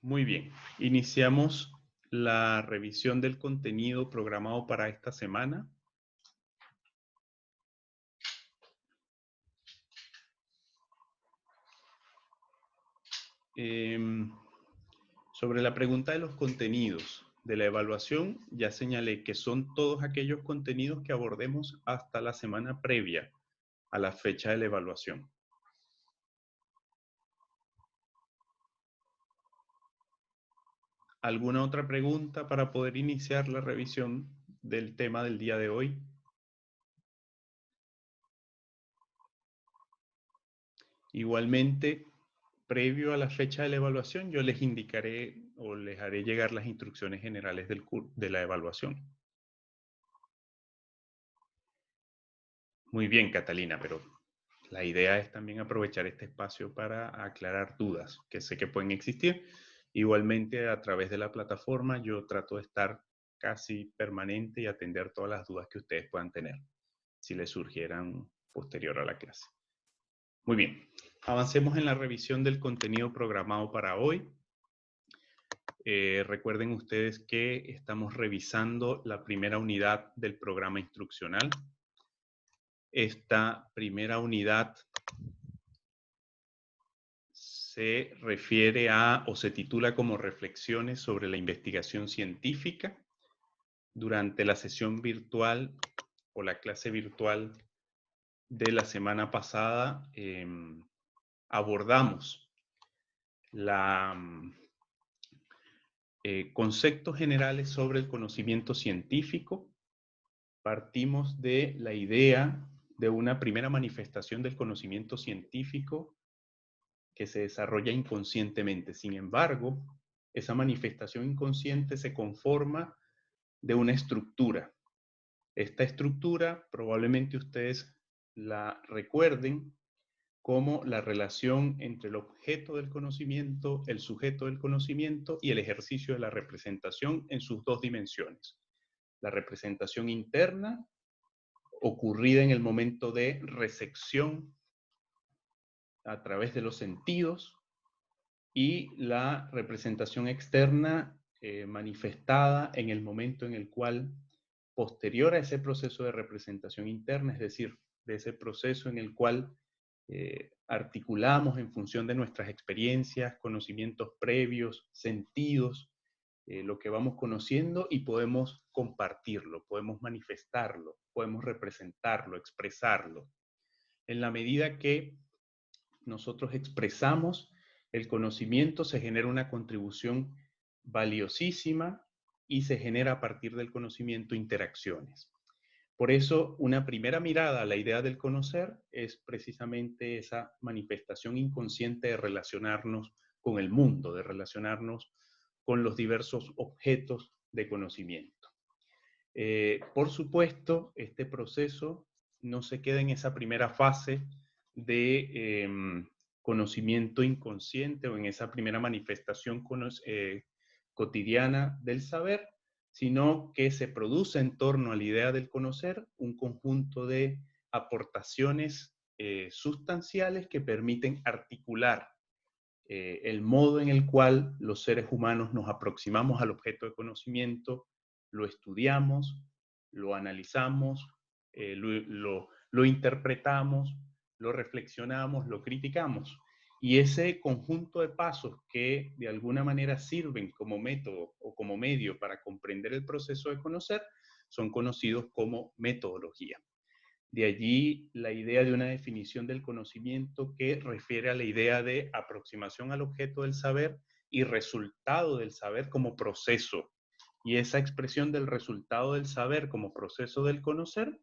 Muy bien. Iniciamos la revisión del contenido programado para esta semana. Sobre la pregunta de los contenidos de la evaluación, ya señalé que son todos aquellos contenidos que abordemos hasta la semana previa a la fecha de la evaluación. ¿Alguna otra pregunta para poder iniciar la revisión del tema del día de hoy? Igualmente, previo a la fecha de la evaluación, yo les indicaré o les haré llegar las instrucciones generales de la evaluación. Muy bien, Catalina, pero la idea es también aprovechar este espacio para aclarar dudas que sé que pueden existir. Igualmente, a través de la plataforma, yo trato de estar casi permanente y atender todas las dudas que ustedes puedan tener, si les surgieran posterior a la clase. Muy bien, avancemos en la revisión del contenido programado para hoy. Recuerden ustedes que estamos revisando la primera unidad del programa instruccional. Esta primera unidad se refiere a o se titula como Reflexiones sobre la investigación científica. Durante la sesión virtual o la clase virtual de la semana pasada abordamos conceptos generales sobre el conocimiento científico. Partimos de la idea de una primera manifestación del conocimiento científico que se desarrolla inconscientemente. Sin embargo, esa manifestación inconsciente se conforma de una estructura. Esta estructura probablemente ustedes la recuerden como la relación entre el objeto del conocimiento, el sujeto del conocimiento y el ejercicio de la representación en sus dos dimensiones. La representación interna, ocurrida en el momento de recepción a través de los sentidos, y la representación externa manifestada en el momento en el cual, posterior a ese proceso de representación interna, es decir, de ese proceso en el cual articulamos en función de nuestras experiencias, conocimientos previos, sentidos, lo que vamos conociendo y podemos compartirlo, podemos manifestarlo, podemos representarlo, expresarlo. En la medida que nosotros expresamos el conocimiento, se genera una contribución valiosísima y se genera a partir del conocimiento interacciones. Por eso, una primera mirada a la idea del conocer es precisamente esa manifestación inconsciente de relacionarnos con el mundo, de relacionarnos con los diversos objetos de conocimiento. Por supuesto, este proceso no se queda en esa primera fase de conocimiento inconsciente o en esa primera manifestación cotidiana del saber, sino que se produce en torno a la idea del conocer un conjunto de aportaciones sustanciales que permiten articular el modo en el cual los seres humanos nos aproximamos al objeto de conocimiento, lo estudiamos, lo analizamos, lo interpretamos, lo reflexionamos, lo criticamos. Y ese conjunto de pasos que de alguna manera sirven como método o como medio para comprender el proceso de conocer son conocidos como metodología. De allí la idea de una definición del conocimiento que refiere a la idea de aproximación al objeto del saber y resultado del saber como proceso. Y esa expresión del resultado del saber como proceso del conocer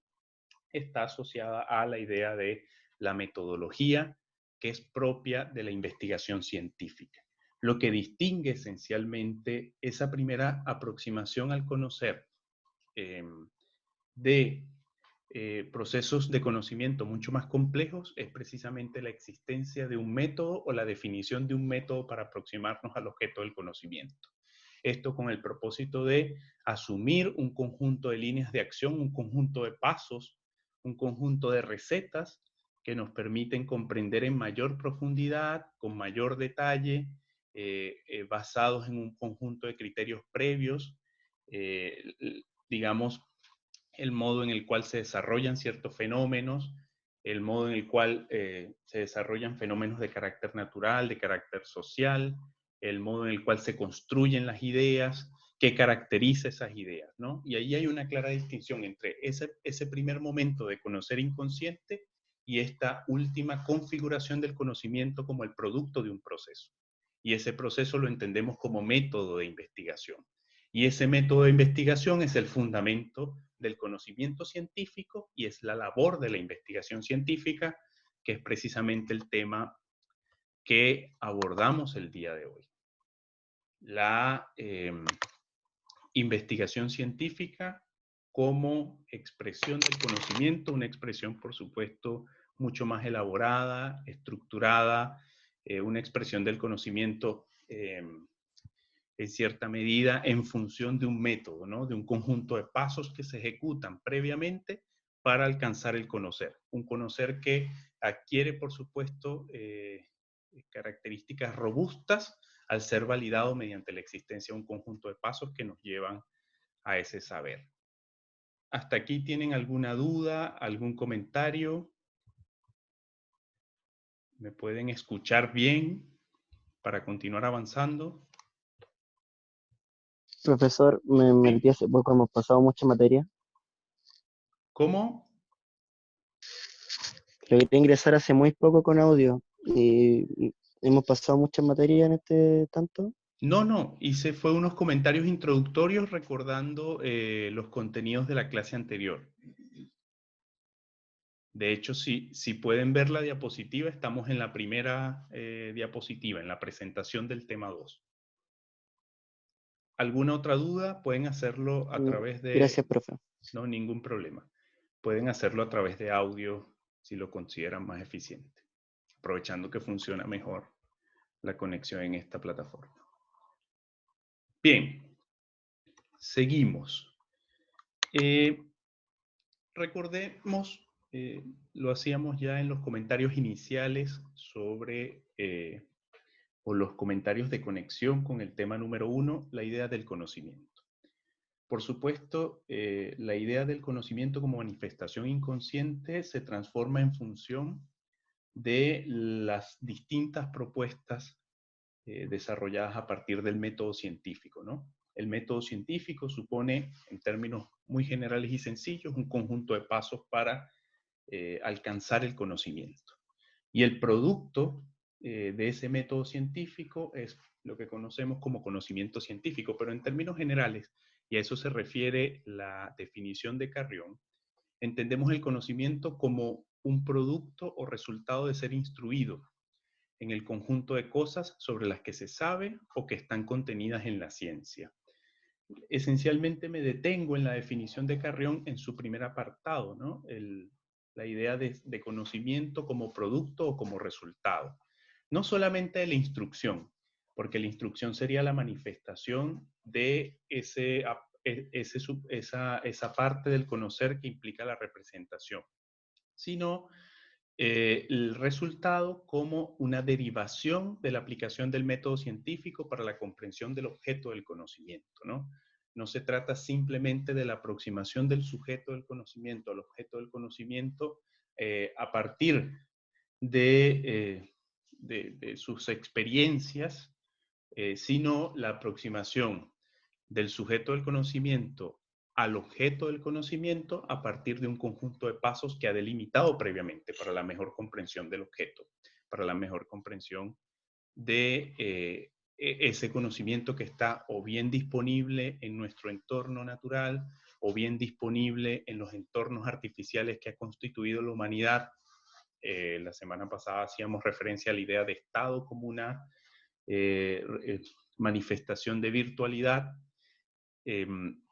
está asociada a la idea de la metodología, que es propia de la investigación científica. Lo que distingue esencialmente esa primera aproximación al conocer de procesos de conocimiento mucho más complejos es precisamente la existencia de un método o la definición de un método para aproximarnos al objeto del conocimiento. Esto con el propósito de asumir un conjunto de líneas de acción, un conjunto de pasos, un conjunto de recetas que nos permiten comprender en mayor profundidad, con mayor detalle basados en un conjunto de criterios previos, digamos, el modo en el cual se desarrollan ciertos fenómenos, el modo en el cual se desarrollan fenómenos de carácter natural, de carácter social, el modo en el cual se construyen las ideas, qué caracteriza esas ideas, ¿no? Y ahí hay una clara distinción entre ese primer momento de conocer inconsciente y esta última configuración del conocimiento como el producto de un proceso. Y ese proceso lo entendemos como método de investigación. Y ese método de investigación es el fundamento del conocimiento científico y es la labor de la investigación científica, que es precisamente el tema que abordamos el día de hoy. La investigación científica como expresión del conocimiento, una expresión, por supuesto, mucho más elaborada, estructurada, una expresión del conocimiento en cierta medida en función de un método, ¿no? De un conjunto de pasos que se ejecutan previamente para alcanzar el conocer. Un conocer que adquiere, por supuesto, características robustas al ser validado mediante la existencia de un conjunto de pasos que nos llevan a ese saber. ¿Hasta aquí tienen alguna duda, algún comentario? ¿Me pueden escuchar bien para continuar avanzando? Profesor, me Sí. metí hace poco, hemos pasado mucha materia. ¿Cómo? Logré ingresar hace muy poco con audio y hemos pasado muchas materias en este tanto. No, no, fue unos comentarios introductorios recordando los contenidos de la clase anterior. De hecho, si pueden ver la diapositiva, estamos en la primera diapositiva, en la presentación del tema 2. ¿Alguna otra duda? Pueden hacerlo a través Gracias, de... profe. No, ningún problema. Pueden hacerlo a través de audio si lo consideran más eficiente, aprovechando que funciona mejor la conexión en esta plataforma. Bien, seguimos. Recordemos, lo hacíamos ya en los comentarios iniciales sobre, o los comentarios de conexión con el tema número 1, la idea del conocimiento. Por supuesto, la idea del conocimiento como manifestación inconsciente se transforma en función de las distintas propuestas desarrolladas a partir del método científico, ¿no? El método científico supone, en términos muy generales y sencillos, un conjunto de pasos para alcanzar el conocimiento. Y el producto de ese método científico es lo que conocemos como conocimiento científico, pero en términos generales, y a eso se refiere la definición de Carrión, entendemos el conocimiento como un producto o resultado de ser instruido en el conjunto de cosas sobre las que se sabe o que están contenidas en la ciencia. Esencialmente me detengo en la definición de Carrión en su primer apartado, ¿no? La idea de conocimiento como producto o como resultado. No solamente de la instrucción, porque la instrucción sería la manifestación de esa parte del conocer que implica la representación, sino el resultado como una derivación de la aplicación del método científico para la comprensión del objeto del conocimiento, ¿no? No se trata simplemente de la aproximación del sujeto del conocimiento al objeto del conocimiento a partir de sus experiencias, sino la aproximación del sujeto del conocimiento al objeto del conocimiento a partir de un conjunto de pasos que ha delimitado previamente para la mejor comprensión del objeto, para la mejor comprensión de ese conocimiento que está o bien disponible en nuestro entorno natural o bien disponible en los entornos artificiales que ha constituido la humanidad. La semana pasada hacíamos referencia a la idea de Estado como una eh, manifestación de virtualidad.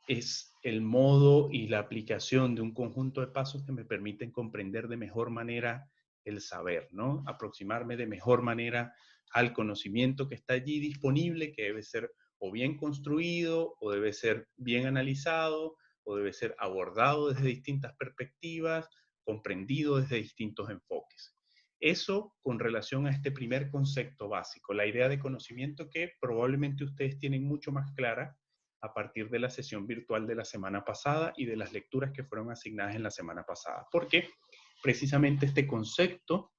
Es el modo y la aplicación de un conjunto de pasos que me permiten comprender de mejor manera el saber, ¿no? Aproximarme de mejor manera al conocimiento que está allí disponible, que debe ser o bien construido, o debe ser bien analizado, o debe ser abordado desde distintas perspectivas, comprendido desde distintos enfoques. Eso con relación a este primer concepto básico, la idea de conocimiento que probablemente ustedes tienen mucho más clara a partir de la sesión virtual de la semana pasada y de las lecturas que fueron asignadas en la semana pasada. Porque precisamente este concepto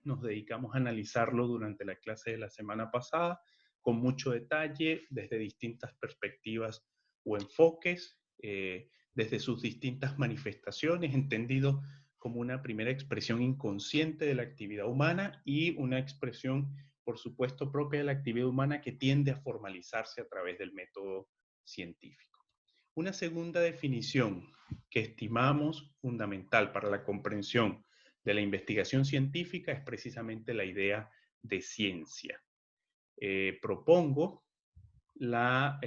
nos dedicamos a analizarlo durante la clase de la semana pasada con mucho detalle, desde distintas perspectivas o enfoques, desde sus distintas manifestaciones, entendido como una primera expresión inconsciente de la actividad humana y una expresión, por supuesto, propia de la actividad humana que tiende a formalizarse a través del método científico. Una segunda definición que estimamos fundamental para la comprensión de la investigación científica es precisamente la idea de ciencia. Propongo la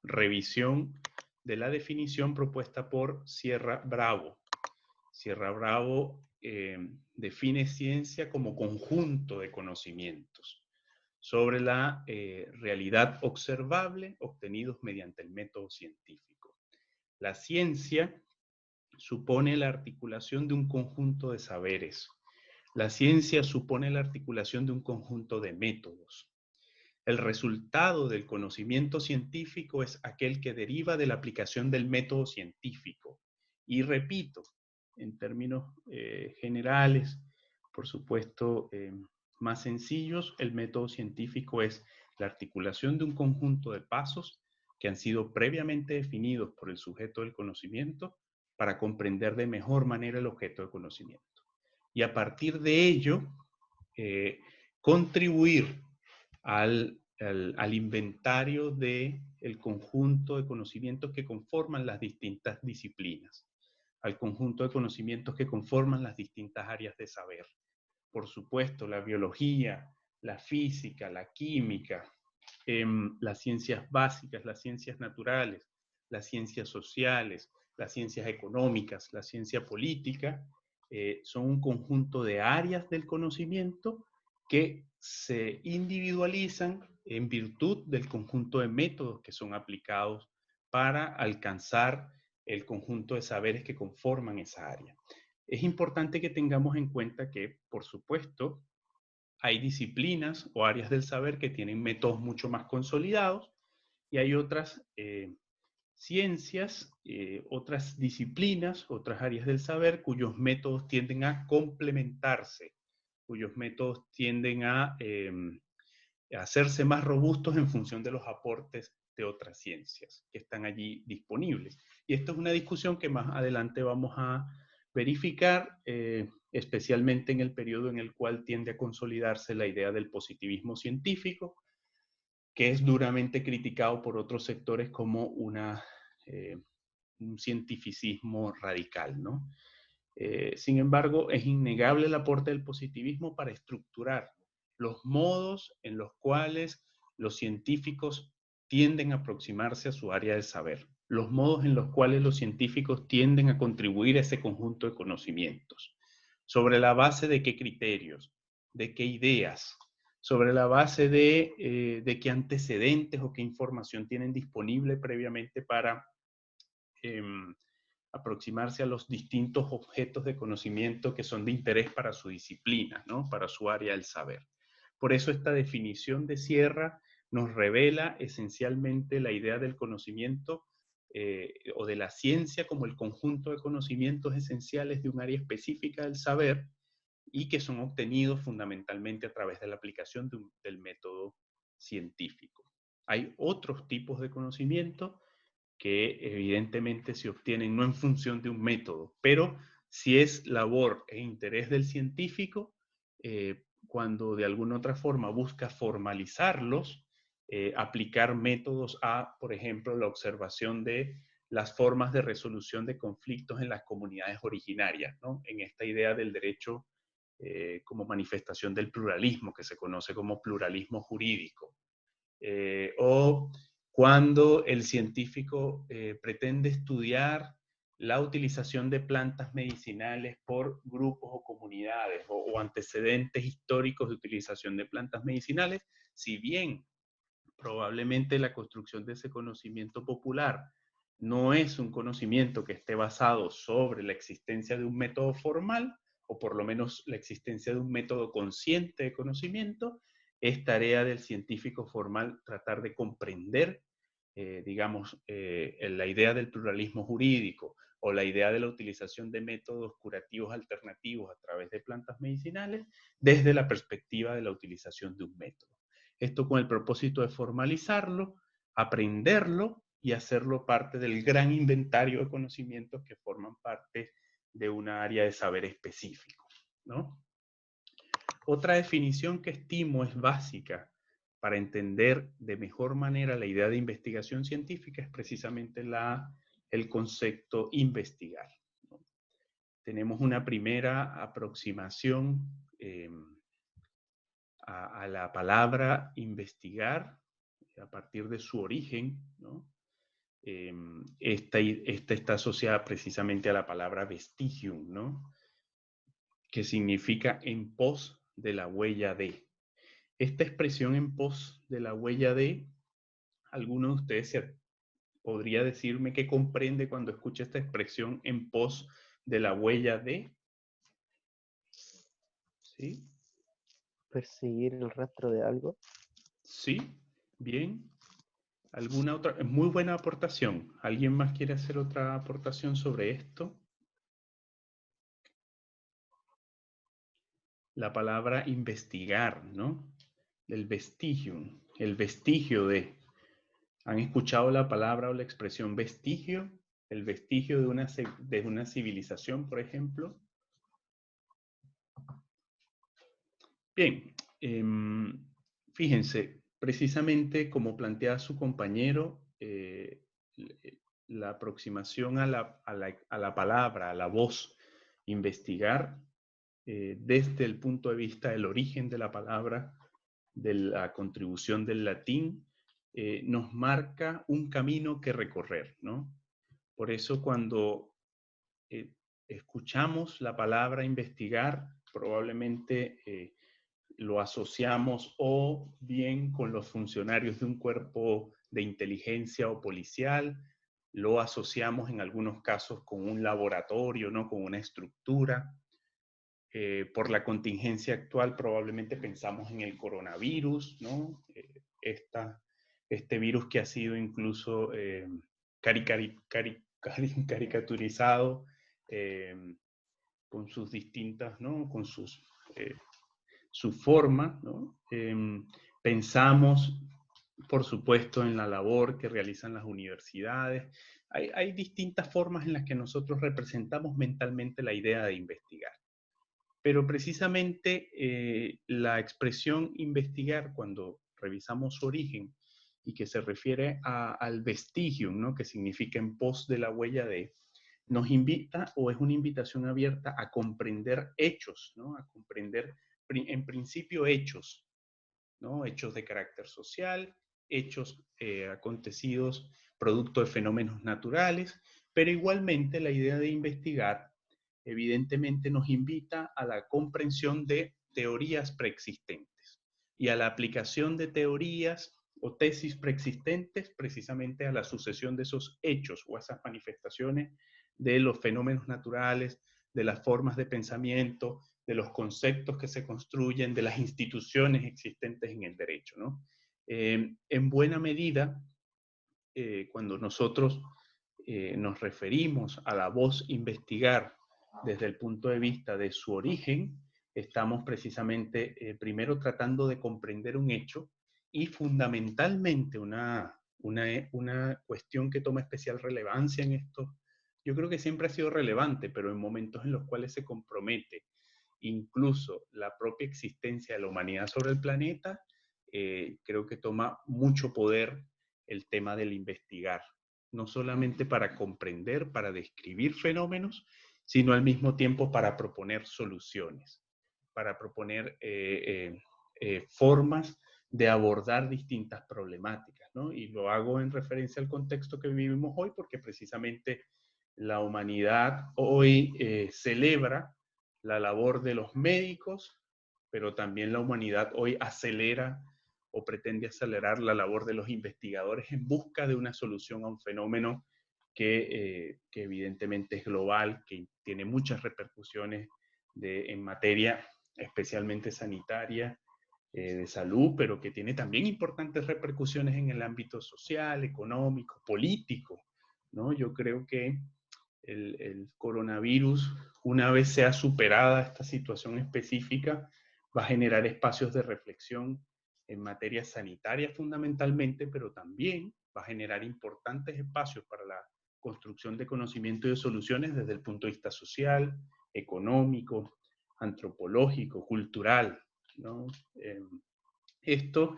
revisión de la definición propuesta por Sierra Bravo. Sierra Bravo define ciencia como conjunto de conocimientos sobre la realidad observable obtenidos mediante el método científico. La ciencia supone la articulación de un conjunto de saberes. La ciencia supone la articulación de un conjunto de métodos. El resultado del conocimiento científico es aquel que deriva de la aplicación del método científico. Y repito, en términos generales, por supuesto, más sencillos, el método científico es la articulación de un conjunto de pasos que han sido previamente definidos por el sujeto del conocimiento para comprender de mejor manera el objeto de conocimiento. Y a partir de ello, contribuir al inventario del conjunto de conocimientos que conforman las distintas disciplinas, al conjunto de conocimientos que conforman las distintas áreas de saber. Por supuesto, la biología, la física, la química, las ciencias básicas, las ciencias naturales, las ciencias sociales, las ciencias económicas, la ciencia política, son un conjunto de áreas del conocimiento que se individualizan en virtud del conjunto de métodos que son aplicados para alcanzar el conjunto de saberes que conforman esa área. Es importante que tengamos en cuenta que, por supuesto, hay disciplinas o áreas del saber que tienen métodos mucho más consolidados y hay otras ciencias, otras disciplinas, otras áreas del saber cuyos métodos tienden a complementarse, cuyos métodos tienden a hacerse más robustos en función de los aportes de otras ciencias que están allí disponibles. Y esto es una discusión que más adelante vamos a verificar, especialmente en el periodo en el cual tiende a consolidarse la idea del positivismo científico, que es duramente criticado por otros sectores como un cientificismo radical, ¿no? Sin embargo, es innegable el aporte del positivismo para estructurar los modos en los cuales los científicos tienden a aproximarse a su área de saber, los modos en los cuales los científicos tienden a contribuir a ese conjunto de conocimientos, sobre la base de qué criterios, de qué ideas, sobre la base de qué antecedentes o qué información tienen disponible previamente para aproximarse a los distintos objetos de conocimiento que son de interés para su disciplina, ¿no? Para su área del saber. Por eso esta definición de Sierra nos revela esencialmente la idea del conocimiento o de la ciencia como el conjunto de conocimientos esenciales de un área específica del saber y que son obtenidos fundamentalmente a través de la aplicación del método científico. Hay otros tipos de conocimiento que evidentemente se obtienen no en función de un método, pero si es labor e interés del científico, cuando de alguna otra forma busca formalizarlos, aplicar métodos a, por ejemplo, la observación de las formas de resolución de conflictos en las comunidades originarias, ¿no? En esta idea del derecho como manifestación del pluralismo, que se conoce como pluralismo jurídico. O cuando el científico pretende estudiar la utilización de plantas medicinales por grupos o comunidades o antecedentes históricos de utilización de plantas medicinales, si bien probablemente la construcción de ese conocimiento popular no es un conocimiento que esté basado sobre la existencia de un método formal, o por lo menos la existencia de un método consciente de conocimiento, es tarea del científico formal tratar de comprender, digamos, la idea del pluralismo jurídico o la idea de la utilización de métodos curativos alternativos a través de plantas medicinales desde la perspectiva de la utilización de un método. Esto con el propósito de formalizarlo, aprenderlo y hacerlo parte del gran inventario de conocimientos que forman parte de una área de saber específico, ¿no? Otra definición que estimo es básica para entender de mejor manera la idea de investigación científica es precisamente el concepto investigar, ¿no? Tenemos una primera aproximación a la palabra investigar a partir de su origen, ¿no? Esta está asociada precisamente a la palabra vestigium, ¿no? Que significa en pos de la huella de. Esta expresión en pos de la huella de, ¿alguno de ustedes podría decirme qué comprende cuando escucha esta expresión en pos de la huella de? ¿Sí? Perseguir el rastro de algo. ¿Sí? Bien. ¿Alguna otra? Es muy buena aportación. ¿Alguien más quiere hacer otra aportación sobre esto? La palabra investigar, ¿no? Del vestigium, el vestigio de. ¿Han escuchado la palabra o la expresión vestigio? El vestigio de una civilización, por ejemplo. Bien, fíjense, precisamente como plantea su compañero, la aproximación a la palabra, a la voz, investigar, desde el punto de vista del origen de la palabra, de la contribución del latín, nos marca un camino que recorrer, ¿no? Por eso cuando escuchamos la palabra investigar, probablemente lo asociamos o bien con los funcionarios de un cuerpo de inteligencia o policial, lo asociamos en algunos casos con un laboratorio, ¿no? Con una estructura. Por la contingencia actual probablemente pensamos en el coronavirus, ¿no? Este virus que ha sido incluso caricaturizado con sus distintas, ¿no? Con su forma, ¿no? Pensamos, por supuesto, en la labor que realizan las universidades. Hay distintas formas en las que nosotros representamos mentalmente la idea de investigar. Pero precisamente la expresión investigar, cuando revisamos su origen y que se refiere al vestigium, ¿no? Que significa en pos de la huella de, nos invita o es una invitación abierta a comprender hechos, ¿no? A comprender en principio hechos, ¿no? Hechos de carácter social, hechos acontecidos producto de fenómenos naturales, pero igualmente la idea de investigar evidentemente nos invita a la comprensión de teorías preexistentes y a la aplicación de teorías o tesis preexistentes precisamente a la sucesión de esos hechos o esas manifestaciones de los fenómenos naturales, de las formas de pensamiento, de los conceptos que se construyen, de las instituciones existentes en el derecho, ¿no? En buena medida, cuando nosotros nos referimos a la voz investigar desde el punto de vista de su origen, estamos precisamente primero tratando de comprender un hecho y fundamentalmente una cuestión que toma especial relevancia en esto. Yo creo que siempre ha sido relevante, pero en momentos en los cuales se compromete incluso la propia existencia de la humanidad sobre el planeta, creo que toma mucho poder el tema del investigar, no solamente para comprender, para describir fenómenos, sino al mismo tiempo para proponer soluciones, para proponer formas de abordar distintas problemáticas, ¿no? Y lo hago en referencia al contexto que vivimos hoy, porque precisamente la humanidad hoy celebra la labor de los médicos, pero también la humanidad hoy acelera o pretende acelerar la labor de los investigadores en busca de una solución a un fenómeno que evidentemente es global, que tiene muchas repercusiones en materia especialmente sanitaria, de salud, pero que tiene también importantes repercusiones en el ámbito social, económico, político, ¿no? Yo creo que el coronavirus, una vez sea superada esta situación específica, va a generar espacios de reflexión en materia sanitaria fundamentalmente, pero también va a generar importantes espacios para la construcción de conocimiento y de soluciones desde el punto de vista social, económico, antropológico, cultural, ¿no? Esto,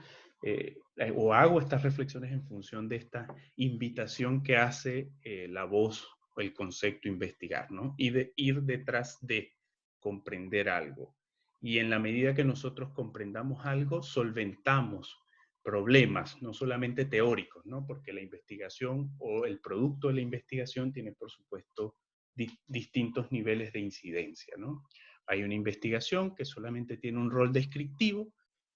o hago estas reflexiones en función de esta invitación que hace la voz o el concepto investigar, ¿no? Y de ir detrás de comprender algo. Y en la medida que nosotros comprendamos algo, solventamos problemas, no solamente teóricos, ¿no? Porque la investigación o el producto de la investigación tiene, por supuesto, distintos niveles de incidencia, ¿no? Hay una investigación que solamente tiene un rol descriptivo,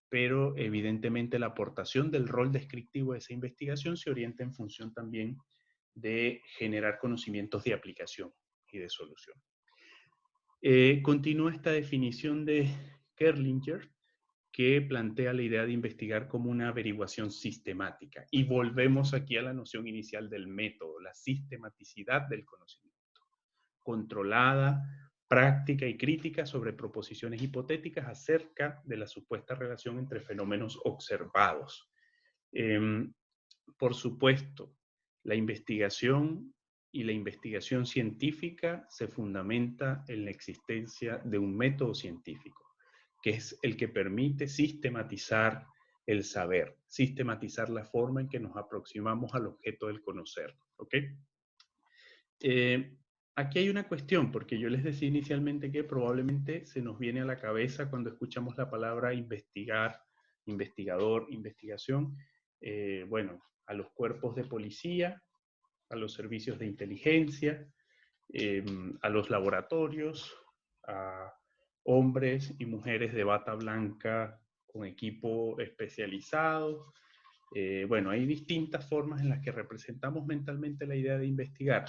pero evidentemente la aportación del rol descriptivo de esa investigación se orienta en función también de generar conocimientos de aplicación y de solución. Continúa esta definición de Kerlinger, que plantea la idea de investigar como una averiguación sistemática. Y volvemos aquí a la noción inicial del método, la sistematicidad del conocimiento, controlada, práctica y crítica sobre proposiciones hipotéticas acerca de la supuesta relación entre fenómenos observados. Por supuesto, la investigación y la investigación científica se fundamenta en la existencia de un método científico, que es el que permite sistematizar el saber, sistematizar la forma en que nos aproximamos al objeto del conocer. ¿Ok? Aquí hay una cuestión, porque yo les decía inicialmente que probablemente se nos viene a la cabeza cuando escuchamos la palabra investigar, investigador, investigación, bueno, a los cuerpos de policía, a los servicios de inteligencia, a los laboratorios, a hombres y mujeres de bata blanca con equipo especializado. Bueno, hay distintas formas en las que representamos mentalmente la idea de investigar.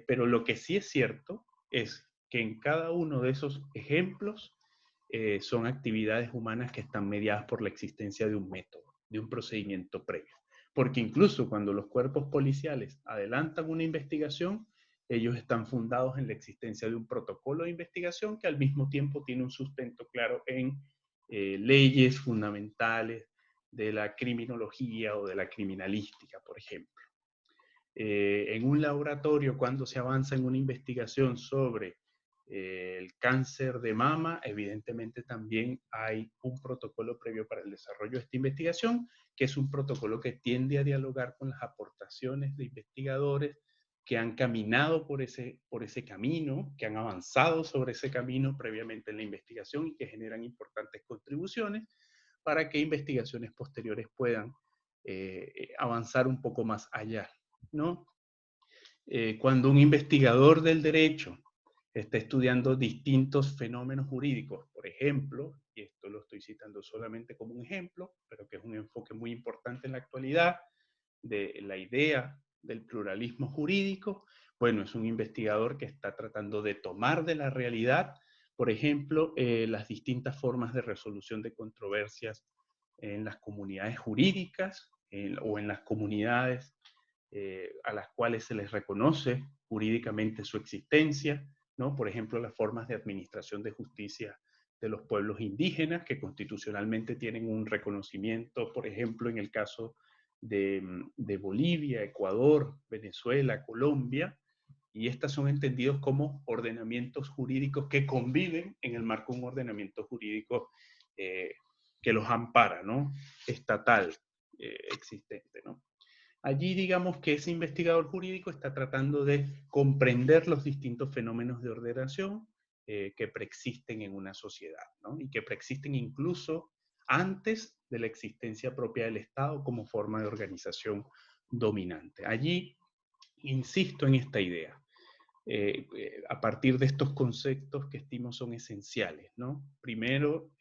Pero lo que sí es cierto es que en cada uno de esos ejemplos son actividades humanas que están mediadas por la existencia de un método, de un procedimiento previo. Porque incluso cuando los cuerpos policiales adelantan una investigación, ellos están fundados en la existencia de un protocolo de investigación que al mismo tiempo tiene un sustento claro en leyes fundamentales de la criminología o de la criminalística, por ejemplo. En un laboratorio, cuando se avanza en una investigación sobre el cáncer de mama, evidentemente también hay un protocolo previo para el desarrollo de esta investigación, que es un protocolo que tiende a dialogar con las aportaciones de investigadores que han caminado por ese camino, que han avanzado sobre ese camino previamente en la investigación y que generan importantes contribuciones para que investigaciones posteriores puedan avanzar un poco más allá, ¿no? Cuando un investigador del derecho está estudiando distintos fenómenos jurídicos, por ejemplo, y esto lo estoy citando solamente como un ejemplo, pero que es un enfoque muy importante en la actualidad, de la idea del pluralismo jurídico, bueno, es un investigador que está tratando de tomar de la realidad, por ejemplo, las distintas formas de resolución de controversias en las comunidades jurídicas o en las comunidades a las cuales se les reconoce jurídicamente su existencia, ¿no? Por ejemplo, las formas de administración de justicia de los pueblos indígenas, que constitucionalmente tienen un reconocimiento, por ejemplo, en el caso de Bolivia, Ecuador, Venezuela, Colombia, y estas son entendidos como ordenamientos jurídicos que conviven en el marco de un ordenamiento jurídico que los ampara, ¿no? Estatal existente, ¿no? Allí digamos que ese investigador jurídico está tratando de comprender los distintos fenómenos de ordenación que preexisten en una sociedad, ¿no? Y que preexisten incluso antes de la existencia propia del Estado como forma de organización dominante. Allí insisto en esta idea, a partir de estos conceptos que estimo son esenciales, ¿no? Primero,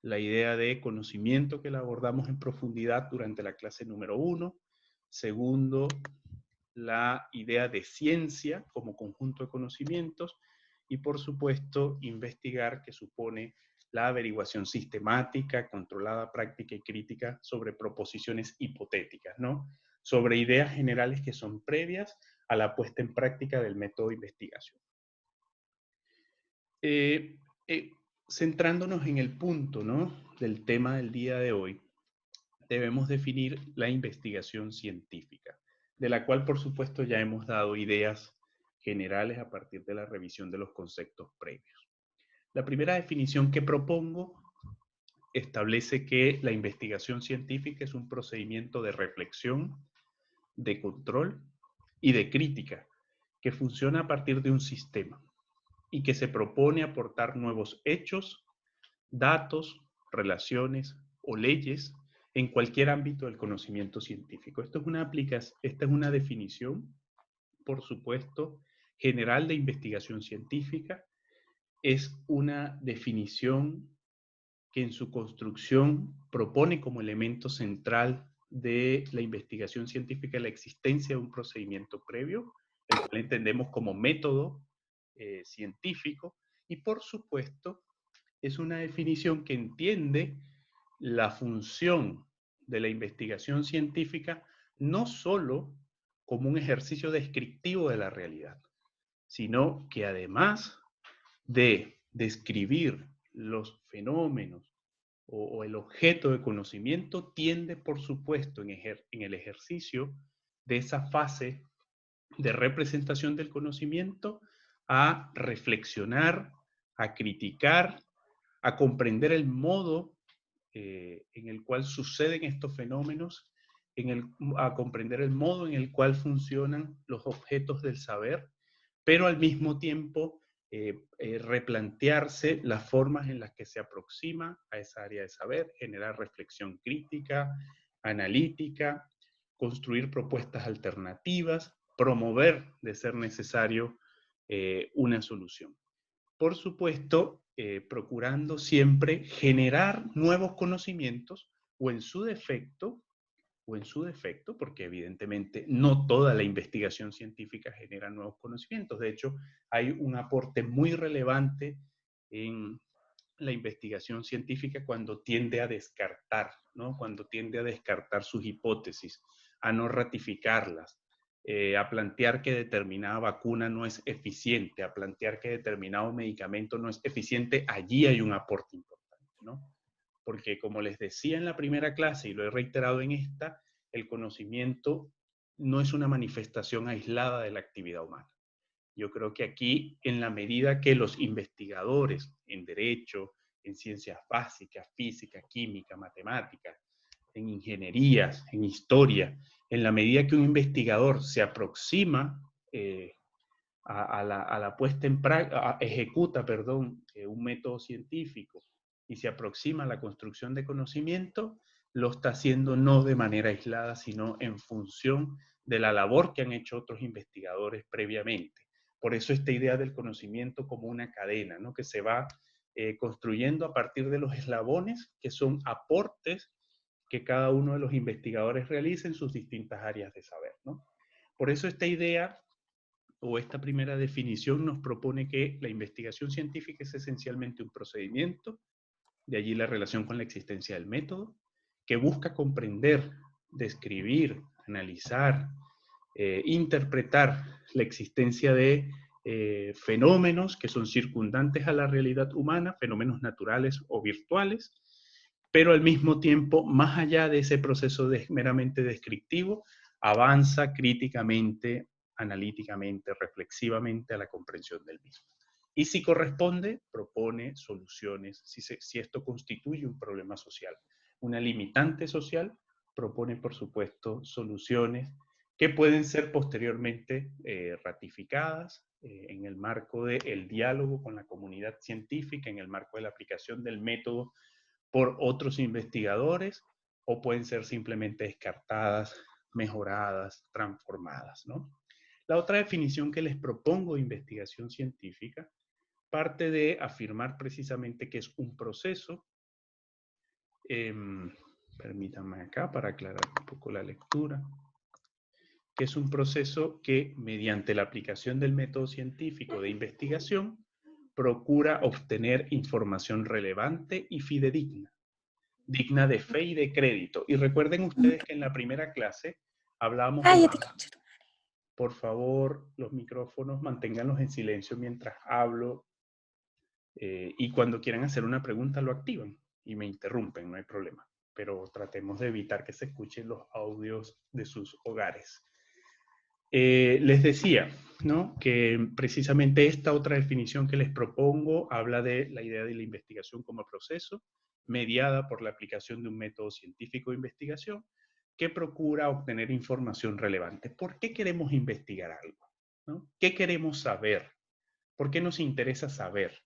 la idea de conocimiento que la abordamos en profundidad durante la clase número 1. Segundo, la idea de ciencia como conjunto de conocimientos. y por supuesto investigar, que supone la averiguación sistemática, controlada, práctica y crítica sobre proposiciones hipotéticas, ¿no? Sobre ideas generales que son previas a la puesta en práctica del método de investigación. Eh, eh, Centrándonos en el punto, ¿no?, del tema del día de hoy, debemos definir la investigación científica, de la cual por supuesto ya hemos dado ideas generales a partir de la revisión de los conceptos previos. La primera definición que propongo establece que la investigación científica es un procedimiento de reflexión, de control y de crítica que funciona a partir de un sistema y que se propone aportar nuevos hechos, datos, relaciones o leyes en cualquier ámbito del conocimiento científico. Esta es una definición, por supuesto, general de investigación científica. Es una definición que en su construcción propone como elemento central de la investigación científica la existencia de un procedimiento previo, el cual entendemos como método científico, y por supuesto es una definición que entiende la función de la investigación científica no solo como un ejercicio descriptivo de la realidad, sino que además de describir los fenómenos o el objeto de conocimiento, tiende, por supuesto, en el ejercicio de esa fase de representación del conocimiento, a reflexionar, a criticar, a comprender el modo en el cual suceden estos fenómenos, a comprender el modo en el cual funcionan los objetos del saber, pero al mismo tiempo replantearse las formas en las que se aproxima a esa área de saber, generar reflexión crítica, analítica, construir propuestas alternativas, promover, de ser necesario, una solución. Por supuesto, procurando siempre generar nuevos conocimientos o en su defecto, porque evidentemente no toda la investigación científica genera nuevos conocimientos. De hecho, hay un aporte muy relevante en la investigación científica cuando tiende a descartar, ¿no? Cuando tiende a descartar sus hipótesis, a no ratificarlas, a plantear que determinada vacuna no es eficiente, a plantear que determinado medicamento no es eficiente. Allí hay un aporte importante, ¿no? Porque como les decía en la primera clase y lo he reiterado en esta, el conocimiento no es una manifestación aislada de la actividad humana. Yo creo que aquí, en la medida que los investigadores en derecho, en ciencias básicas, física, química, matemáticas, en ingenierías, en historia, en la medida que un investigador se aproxima a la puesta en práctica, ejecuta, perdón, un método científico y se aproxima a la construcción de conocimiento, lo está haciendo no de manera aislada, sino en función de la labor que han hecho otros investigadores previamente. Por eso esta idea del conocimiento como una cadena, ¿no?, que se va construyendo a partir de los eslabones, que son aportes que cada uno de los investigadores realiza en sus distintas áreas de saber, ¿no? Por eso esta idea o esta primera definición nos propone que la investigación científica es esencialmente un procedimiento, de allí la relación con la existencia del método, que busca comprender, describir, analizar, interpretar la existencia de fenómenos que son circundantes a la realidad humana, fenómenos naturales o virtuales, pero al mismo tiempo, más allá de ese proceso meramente descriptivo, avanza críticamente, analíticamente, reflexivamente a la comprensión del mismo. Y si corresponde, propone soluciones, si esto constituye un problema social, una limitante social, propone, por supuesto, soluciones que pueden ser posteriormente ratificadas en el marco del diálogo con la comunidad científica, en el marco de la aplicación del método por otros investigadores, o pueden ser simplemente descartadas, mejoradas, transformadas, ¿no? La otra definición que les propongo de investigación científica parte de afirmar precisamente que es un proceso, permítanme acá para aclarar un poco la lectura, que es un proceso que mediante la aplicación del método científico de investigación procura obtener información relevante y fidedigna, digna de fe y de crédito. Y recuerden ustedes que en la primera clase hablábamos de... Cállate, conchero. Por favor, los micrófonos manténganlos en silencio mientras hablo, y cuando quieran hacer una pregunta lo activan y me interrumpen, no hay problema. Pero tratemos de evitar que se escuchen los audios de sus hogares. Les decía, ¿no?, que precisamente esta otra definición que les propongo habla de la idea de la investigación como proceso, mediada por la aplicación de un método científico de investigación que procura obtener información relevante. ¿Por qué queremos investigar algo? ¿No? ¿Qué queremos saber? ¿Por qué nos interesa saber?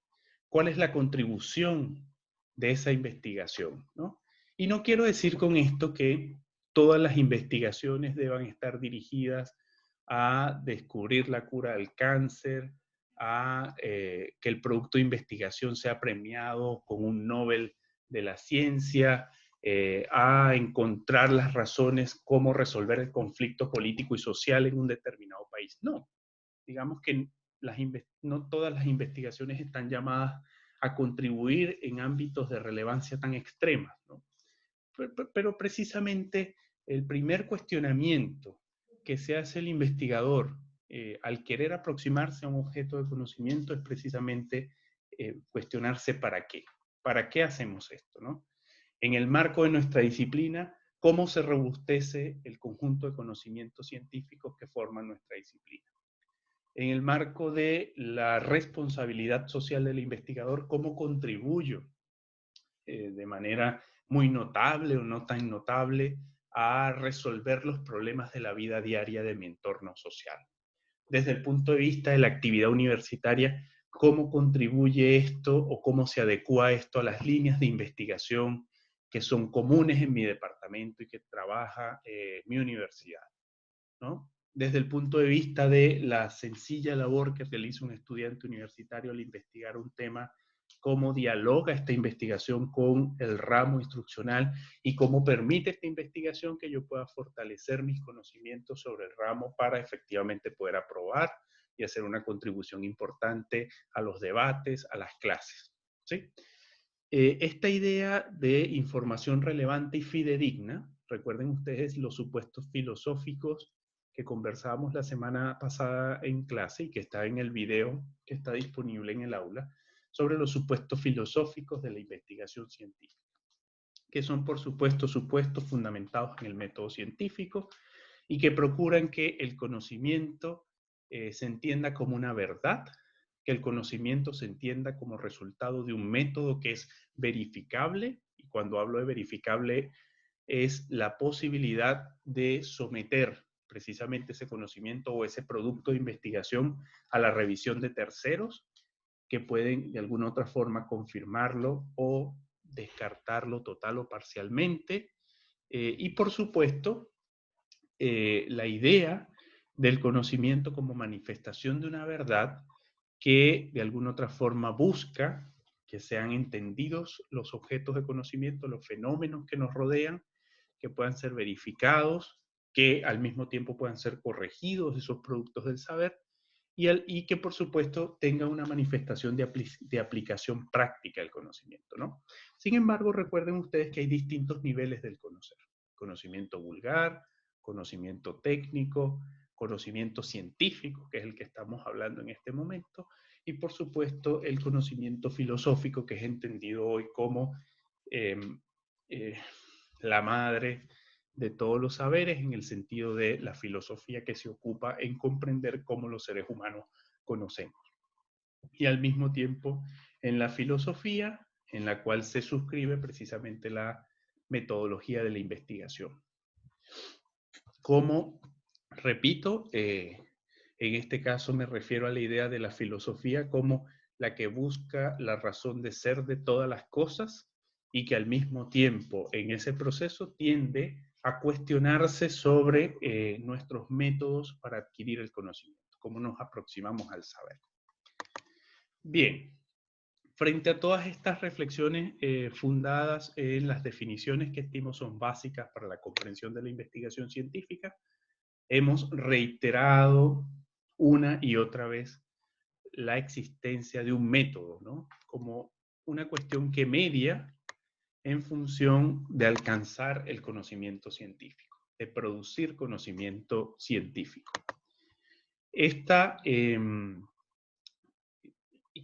¿Cuál es la contribución de esa investigación? ¿No? Y no quiero decir con esto que todas las investigaciones deban estar dirigidas a descubrir la cura del cáncer, a que el producto de investigación sea premiado con un Nobel de la ciencia, a encontrar las razones cómo resolver el conflicto político y social en un determinado país. No, digamos que no todas las investigaciones están llamadas a contribuir en ámbitos de relevancia tan extrema, ¿no? Pero precisamente el primer cuestionamiento que se hace el investigador al querer aproximarse a un objeto de conocimiento es precisamente cuestionarse para qué. ¿Para qué hacemos esto, no? En el marco de nuestra disciplina, ¿cómo se robustece el conjunto de conocimientos científicos que forman nuestra disciplina? En el marco de la responsabilidad social del investigador, ¿cómo contribuyo de manera muy notable o no tan notable a resolver los problemas de la vida diaria de mi entorno social? Desde el punto de vista de la actividad universitaria, ¿cómo contribuye esto o cómo se adecua esto a las líneas de investigación que son comunes en mi departamento y que trabaja mi universidad, ¿no? Desde el punto de vista de la sencilla labor que realiza un estudiante universitario al investigar un tema, cómo dialoga esta investigación con el ramo instruccional y cómo permite esta investigación que yo pueda fortalecer mis conocimientos sobre el ramo para efectivamente poder aprobar y hacer una contribución importante a los debates, a las clases, ¿sí? Esta idea de información relevante y fidedigna, recuerden ustedes los supuestos filosóficos que conversábamos la semana pasada en clase y que está en el video que está disponible en el aula, sobre los supuestos filosóficos de la investigación científica, que son, por supuesto, supuestos fundamentados en el método científico y que procuran que el conocimiento se entienda como una verdad, que el conocimiento se entienda como resultado de un método que es verificable, y cuando hablo de verificable es la posibilidad de someter precisamente ese conocimiento o ese producto de investigación a la revisión de terceros que pueden de alguna otra forma confirmarlo o descartarlo total o parcialmente. Y por supuesto, la idea del conocimiento como manifestación de una verdad que de alguna otra forma busca que sean entendidos los objetos de conocimiento, los fenómenos que nos rodean, que puedan ser verificados, que al mismo tiempo puedan ser corregidos esos productos del saber y que por supuesto tenga una manifestación de aplicación práctica del conocimiento, ¿no? Sin embargo, recuerden ustedes que hay distintos niveles del conocer. Conocimiento vulgar, conocimiento técnico, conocimiento científico, que es el que estamos hablando en este momento, y por supuesto el conocimiento filosófico, que es entendido hoy como eh, eh, la madre de todos los saberes, en el sentido de la filosofía que se ocupa en comprender cómo los seres humanos conocemos. Y al mismo tiempo en la filosofía, en la cual se suscribe precisamente la metodología de la investigación. Como, repito, en este caso me refiero a la idea de la filosofía como la que busca la razón de ser de todas las cosas y que al mismo tiempo en ese proceso tiende a cuestionarse sobre nuestros métodos para adquirir el conocimiento, cómo nos aproximamos al saber. Bien, frente a todas estas reflexiones fundadas en las definiciones que estimo son básicas para la comprensión de la investigación científica, hemos reiterado una y otra vez la existencia de un método, ¿no? Como una cuestión que media en función de alcanzar el conocimiento científico, de producir conocimiento científico. ¿Y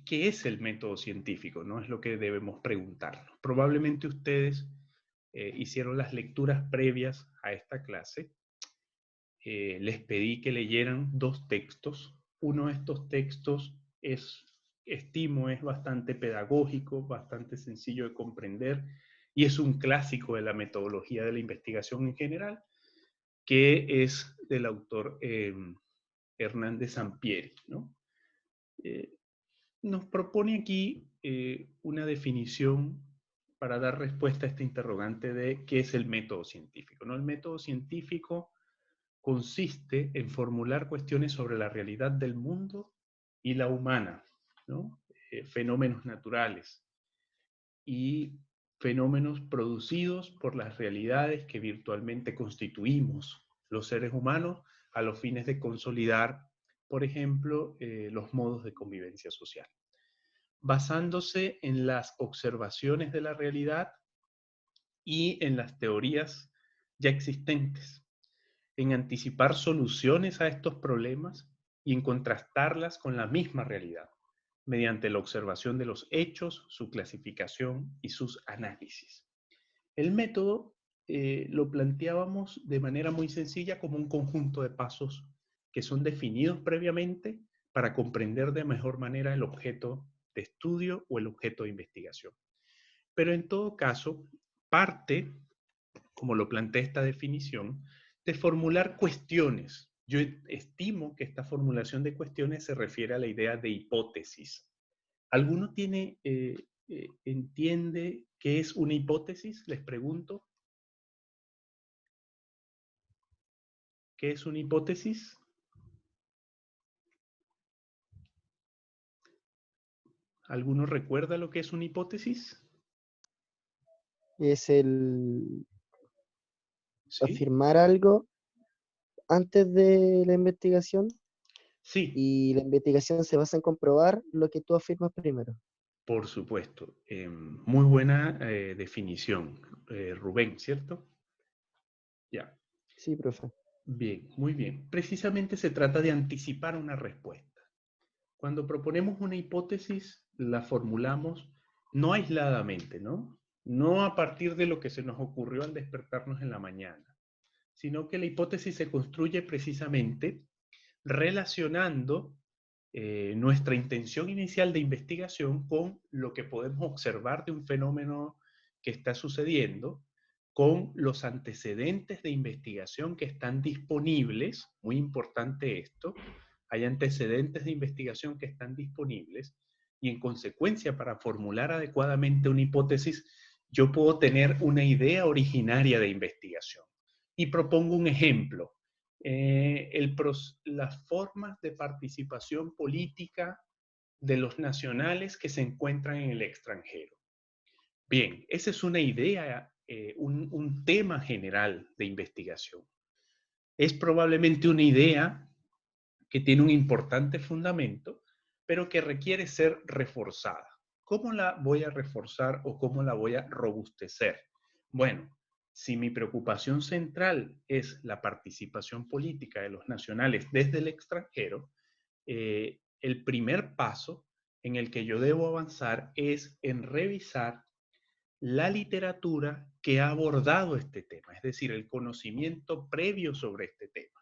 qué es el método científico? ¿No? Es lo que debemos preguntarnos. Probablemente ustedes hicieron las lecturas previas a esta clase. Les pedí que leyeran 2 textos. Uno de estos textos estimo, es bastante pedagógico, bastante sencillo de comprender y es un clásico de la metodología de la investigación en general, que es del autor Hernández Sampieri, ¿no? Nos propone aquí una definición para dar respuesta a este interrogante de qué es el método científico, ¿no? El método científico consiste en formular cuestiones sobre la realidad del mundo y la humana, ¿no? Fenómenos naturales y fenómenos producidos por las realidades que virtualmente constituimos los seres humanos a los fines de consolidar, por ejemplo, los modos de convivencia social, basándose en las observaciones de la realidad y en las teorías ya existentes, en anticipar soluciones a estos problemas y en contrastarlas con la misma realidad, mediante la observación de los hechos, su clasificación y sus análisis. El método lo planteábamos de manera muy sencilla como un conjunto de pasos que son definidos previamente para comprender de mejor manera el objeto de estudio o el objeto de investigación. Pero en todo caso, parte, como lo plantea esta definición, de formular cuestiones. Yo estimo que esta formulación de cuestiones se refiere a la idea de hipótesis. ¿Alguno entiende qué es una hipótesis? Les pregunto. ¿Qué es una hipótesis? ¿Alguno recuerda lo que es una hipótesis? Es el Sí. afirmar algo antes de la investigación Sí, y la investigación se basa en comprobar lo que tú afirmas primero. por supuesto. Muy buena definición, Rubén, ¿cierto? Ya. Sí, profe. Bien, muy bien. Precisamente se trata de anticipar una respuesta. Cuando proponemos una hipótesis, la formulamos no aisladamente, ¿no? No a partir de lo que se nos ocurrió al despertarnos en la mañana, sino que la hipótesis se construye precisamente relacionando nuestra intención inicial de investigación con lo que podemos observar de un fenómeno que está sucediendo, con los antecedentes de investigación que están disponibles, muy importante esto, hay antecedentes de investigación que están disponibles y en consecuencia para formular adecuadamente una hipótesis, yo puedo tener una idea originaria de investigación. Y propongo un ejemplo las formas de participación política de los nacionales que se encuentran en el extranjero. Bien, esa es una idea, un tema general de investigación. Es probablemente una idea que tiene un importante fundamento, pero que requiere ser reforzada. ¿Cómo la voy a reforzar o cómo la voy a robustecer? Bueno, si mi preocupación central es la participación política de los nacionales desde el extranjero, el primer paso en el que yo debo avanzar es en revisar la literatura que ha abordado este tema, es decir, el conocimiento previo sobre este tema,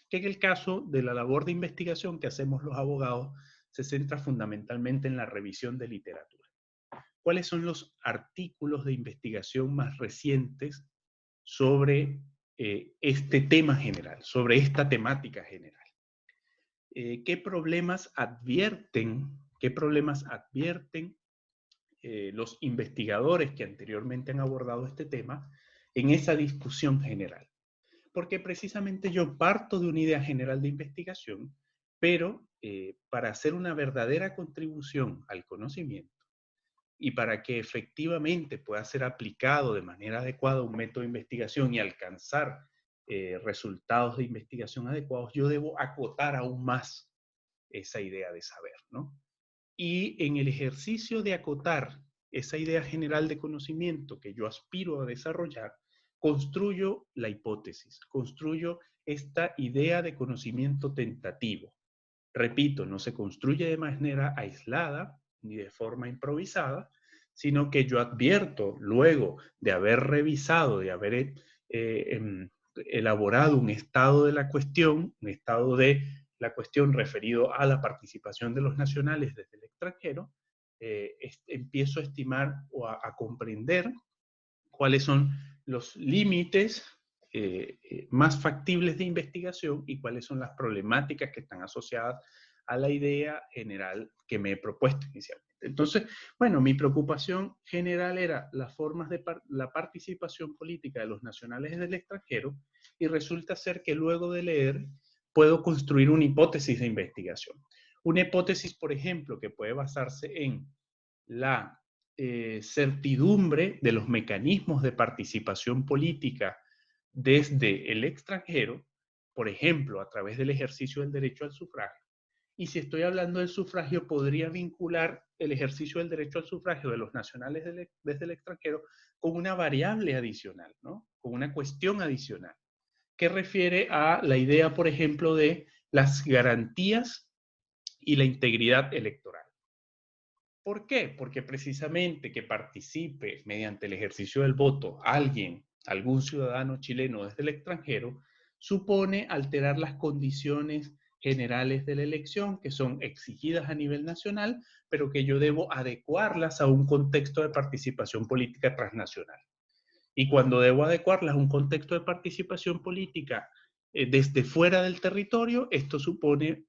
que en el caso de la labor de investigación que hacemos los abogados se centra fundamentalmente en la revisión de literatura. ¿Cuáles son los artículos de investigación más recientes sobre este tema general, sobre esta temática general? ¿Qué problemas advierten, los investigadores que anteriormente han abordado este tema en esa discusión general? Porque precisamente yo parto de una idea general de investigación, pero para hacer una verdadera contribución al conocimiento y para que efectivamente pueda ser aplicado de manera adecuada un método de investigación y alcanzar resultados de investigación adecuados, yo debo acotar aún más esa idea de saber, ¿no? Y en el ejercicio de acotar esa idea general de conocimiento que yo aspiro a desarrollar, construyo la hipótesis, construyo esta idea de conocimiento tentativo. Repito, no se construye de manera aislada ni de forma improvisada, sino que yo advierto luego de haber revisado, de haber elaborado un estado de la cuestión, un estado de la cuestión referido a la participación de los nacionales desde el extranjero, empiezo a estimar o a comprender cuáles son los límites más factibles de investigación y cuáles son las problemáticas que están asociadas a la idea general que me he propuesto inicialmente. Entonces, bueno, mi preocupación general era las formas de la participación política de los nacionales del extranjero, y resulta ser que luego de leer puedo construir una hipótesis de investigación. Una hipótesis, por ejemplo, que puede basarse en la certidumbre de los mecanismos de participación política desde el extranjero, por ejemplo, a través del ejercicio del derecho al sufragio. Y si estoy hablando del sufragio, podría vincular el ejercicio del derecho al sufragio de los nacionales desde el extranjero con una variable adicional, ¿no? Con una cuestión adicional, que refiere a la idea, por ejemplo, de las garantías y la integridad electoral. ¿Por qué? Porque precisamente que participe mediante el ejercicio del voto alguien, algún ciudadano chileno desde el extranjero, supone alterar las condiciones generales de la elección, que son exigidas a nivel nacional, pero que yo debo adecuarlas a un contexto de participación política transnacional. Y cuando debo adecuarlas a un contexto de participación política desde fuera del territorio, esto supone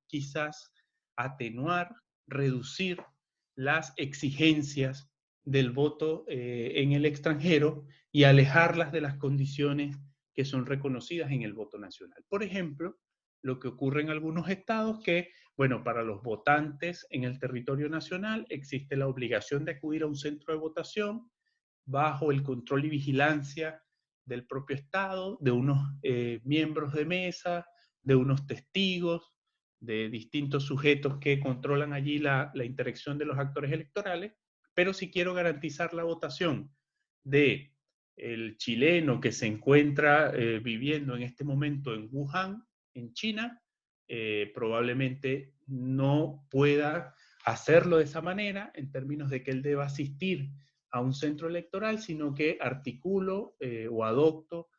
quizás atenuar, reducir las exigencias del voto en el extranjero y alejarlas de las condiciones que son reconocidas en el voto nacional. Por ejemplo, lo que ocurre en algunos estados que, bueno, para los votantes en el territorio nacional existe la obligación de acudir a un centro de votación bajo el control y vigilancia del propio Estado, de unos miembros de mesa, de unos testigos, de distintos sujetos que controlan allí la interacción de los actores electorales, pero si quiero garantizar la votación de el chileno que se encuentra viviendo en este momento en Wuhan, en China, probablemente no pueda hacerlo de esa manera en términos de que él deba asistir a un centro electoral, sino que articulo o adopto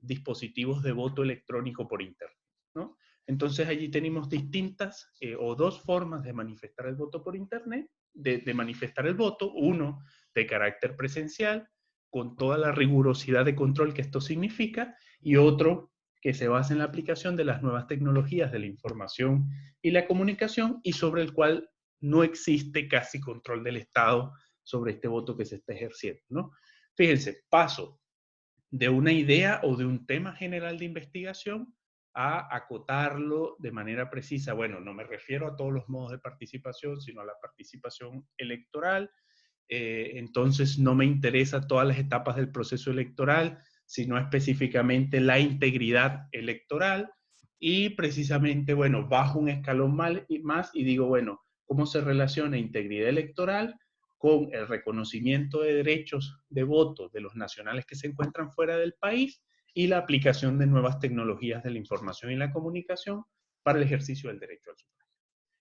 dispositivos de voto electrónico por Internet, ¿no? Entonces allí tenemos distintas o dos formas de manifestar el voto por Internet, de manifestar el voto, uno de carácter presencial, con toda la rigurosidad de control que esto significa, y otro que se basa en la aplicación de las nuevas tecnologías de la información y la comunicación, y sobre el cual no existe casi control del Estado sobre este voto que se está ejerciendo, ¿no? Fíjense, paso de una idea o de un tema general de investigación a acotarlo de manera precisa. Bueno, no me refiero a todos los modos de participación, sino a la participación electoral. Entonces no me interesa todas las etapas del proceso electoral, sino específicamente la integridad electoral. Y precisamente, bueno, bajo un escalón más y digo, bueno, ¿cómo se relaciona integridad electoral con el reconocimiento de derechos de voto de los nacionales que se encuentran fuera del país y la aplicación de nuevas tecnologías de la información y la comunicación para el ejercicio del derecho al sufragio?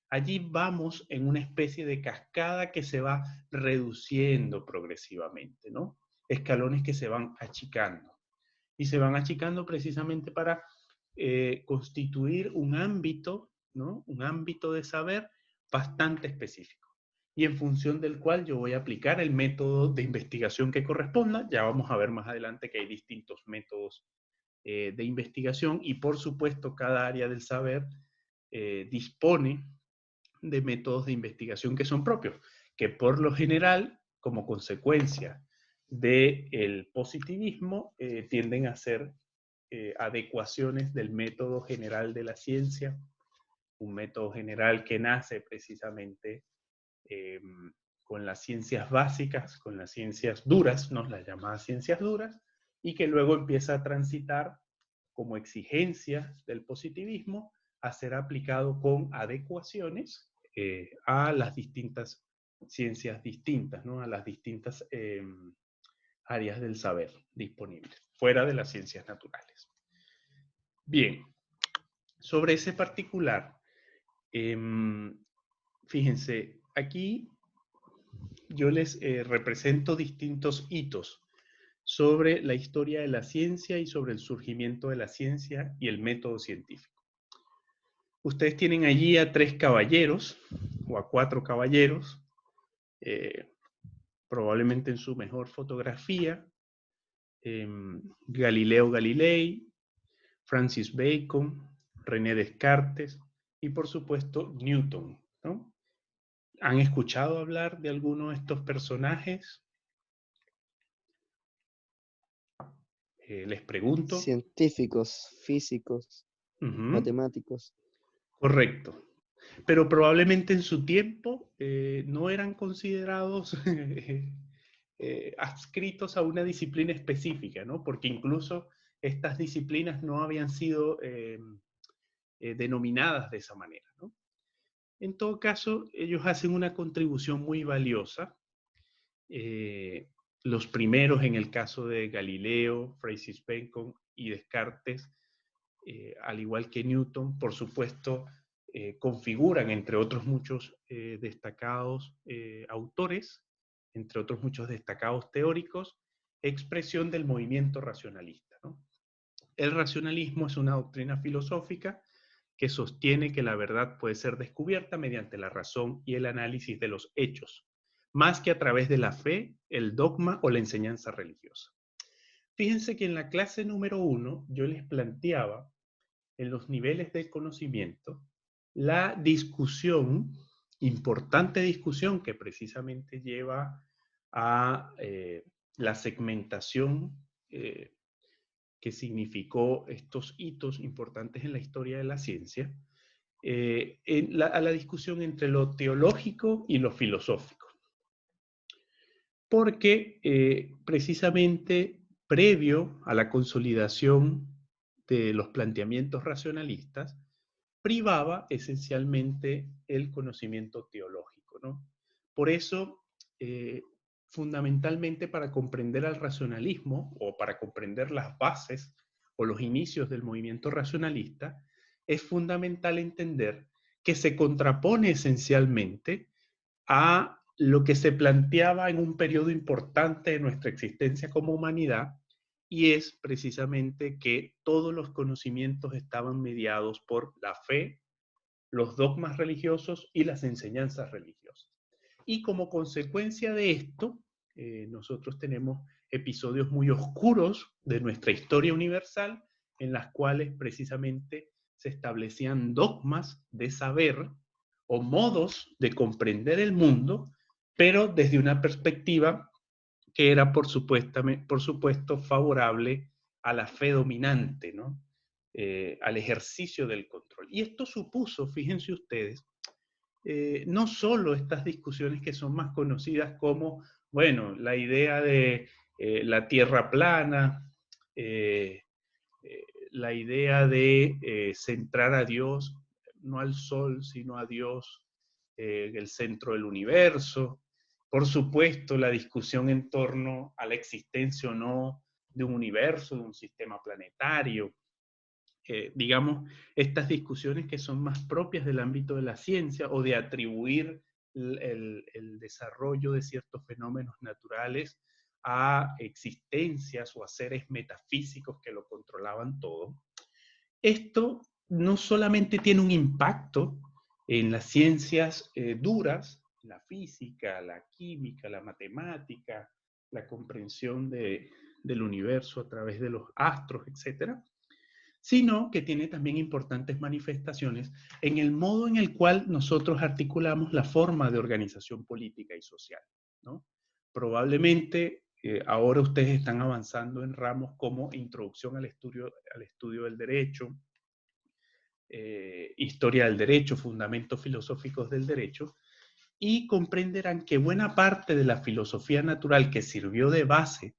Allí vamos en una especie de cascada que se va reduciendo progresivamente, ¿no? Escalones que se van achicando. Y se van achicando precisamente para constituir un ámbito, ¿no? Un ámbito de saber bastante específico, y en función del cual yo voy a aplicar el método de investigación que corresponda. Ya vamos a ver más adelante que hay distintos métodos de investigación, y por supuesto cada área del saber dispone de métodos de investigación que son propios, que por lo general, como consecuencia del positivismo, tienden a ser adecuaciones del método general de la ciencia, un método general que nace precisamente eh, con las ciencias básicas, con las ciencias duras, ¿no? Las llamadas ciencias duras, y que luego empieza a transitar como exigencia del positivismo a ser aplicado con adecuaciones a las distintas ciencias distintas, ¿no? A las distintas áreas del saber disponibles, fuera de las ciencias naturales. Bien, sobre ese particular, fíjense, aquí yo les represento distintos hitos sobre la historia de la ciencia y sobre el surgimiento de la ciencia y el método científico. Ustedes tienen allí a 3 caballeros, o a 4 caballeros, probablemente en su mejor fotografía, Galileo Galilei, Francis Bacon, René Descartes y por supuesto Newton, ¿no? ¿Han escuchado hablar de alguno de estos personajes? Les pregunto. Científicos, físicos, matemáticos. Correcto. Pero probablemente en su tiempo no eran considerados adscritos a una disciplina específica, ¿no? Porque incluso estas disciplinas no habían sido denominadas de esa manera, ¿no? En todo caso, ellos hacen una contribución muy valiosa. Los primeros, en el caso de Galileo, Francis Bacon y Descartes, al igual que Newton, por supuesto, configuran, entre otros muchos destacados autores, entre otros muchos destacados teóricos, expresión del movimiento racionalista, ¿no? El racionalismo es una doctrina filosófica que sostiene que la verdad puede ser descubierta mediante la razón y el análisis de los hechos, más que a través de la fe, el dogma o la enseñanza religiosa. Fíjense que en la clase número 1 yo les planteaba en los niveles de conocimiento la discusión, importante discusión que precisamente lleva a la segmentación que significó estos hitos importantes en la historia de la ciencia, a la discusión entre lo teológico y lo filosófico. Porque precisamente previo a la consolidación de los planteamientos racionalistas, privaba esencialmente el conocimiento teológico, ¿no? Por eso, fundamentalmente para comprender al racionalismo o para comprender las bases o los inicios del movimiento racionalista, es fundamental entender que se contrapone esencialmente a lo que se planteaba en un periodo importante de nuestra existencia como humanidad, y es precisamente que todos los conocimientos estaban mediados por la fe, los dogmas religiosos y las enseñanzas religiosas. Y como consecuencia de esto, nosotros tenemos episodios muy oscuros de nuestra historia universal en las cuales precisamente se establecían dogmas de saber o modos de comprender el mundo, pero desde una perspectiva que era por supuesto favorable a la fe dominante, ¿no? Al ejercicio del control. Y esto supuso, fíjense ustedes, no solo estas discusiones que son más conocidas como, bueno, la idea de la tierra plana, la idea de centrar a Dios, no al sol, sino a Dios, el centro del universo. Por supuesto, la discusión en torno a la existencia o no de un universo, de un sistema planetario. Digamos, estas discusiones que son más propias del ámbito de la ciencia o de atribuir el desarrollo de ciertos fenómenos naturales a existencias o a seres metafísicos que lo controlaban todo. Esto no solamente tiene un impacto en las ciencias duras, la física, la química, la matemática, la comprensión del universo a través de los astros, etcétera, sino que tiene también importantes manifestaciones en el modo en el cual nosotros articulamos la forma de organización política y social, ¿no? Probablemente ahora ustedes están avanzando en ramos como introducción al estudio del derecho, historia del derecho, fundamentos filosóficos del derecho, y comprenderán que buena parte de la filosofía natural que sirvió de base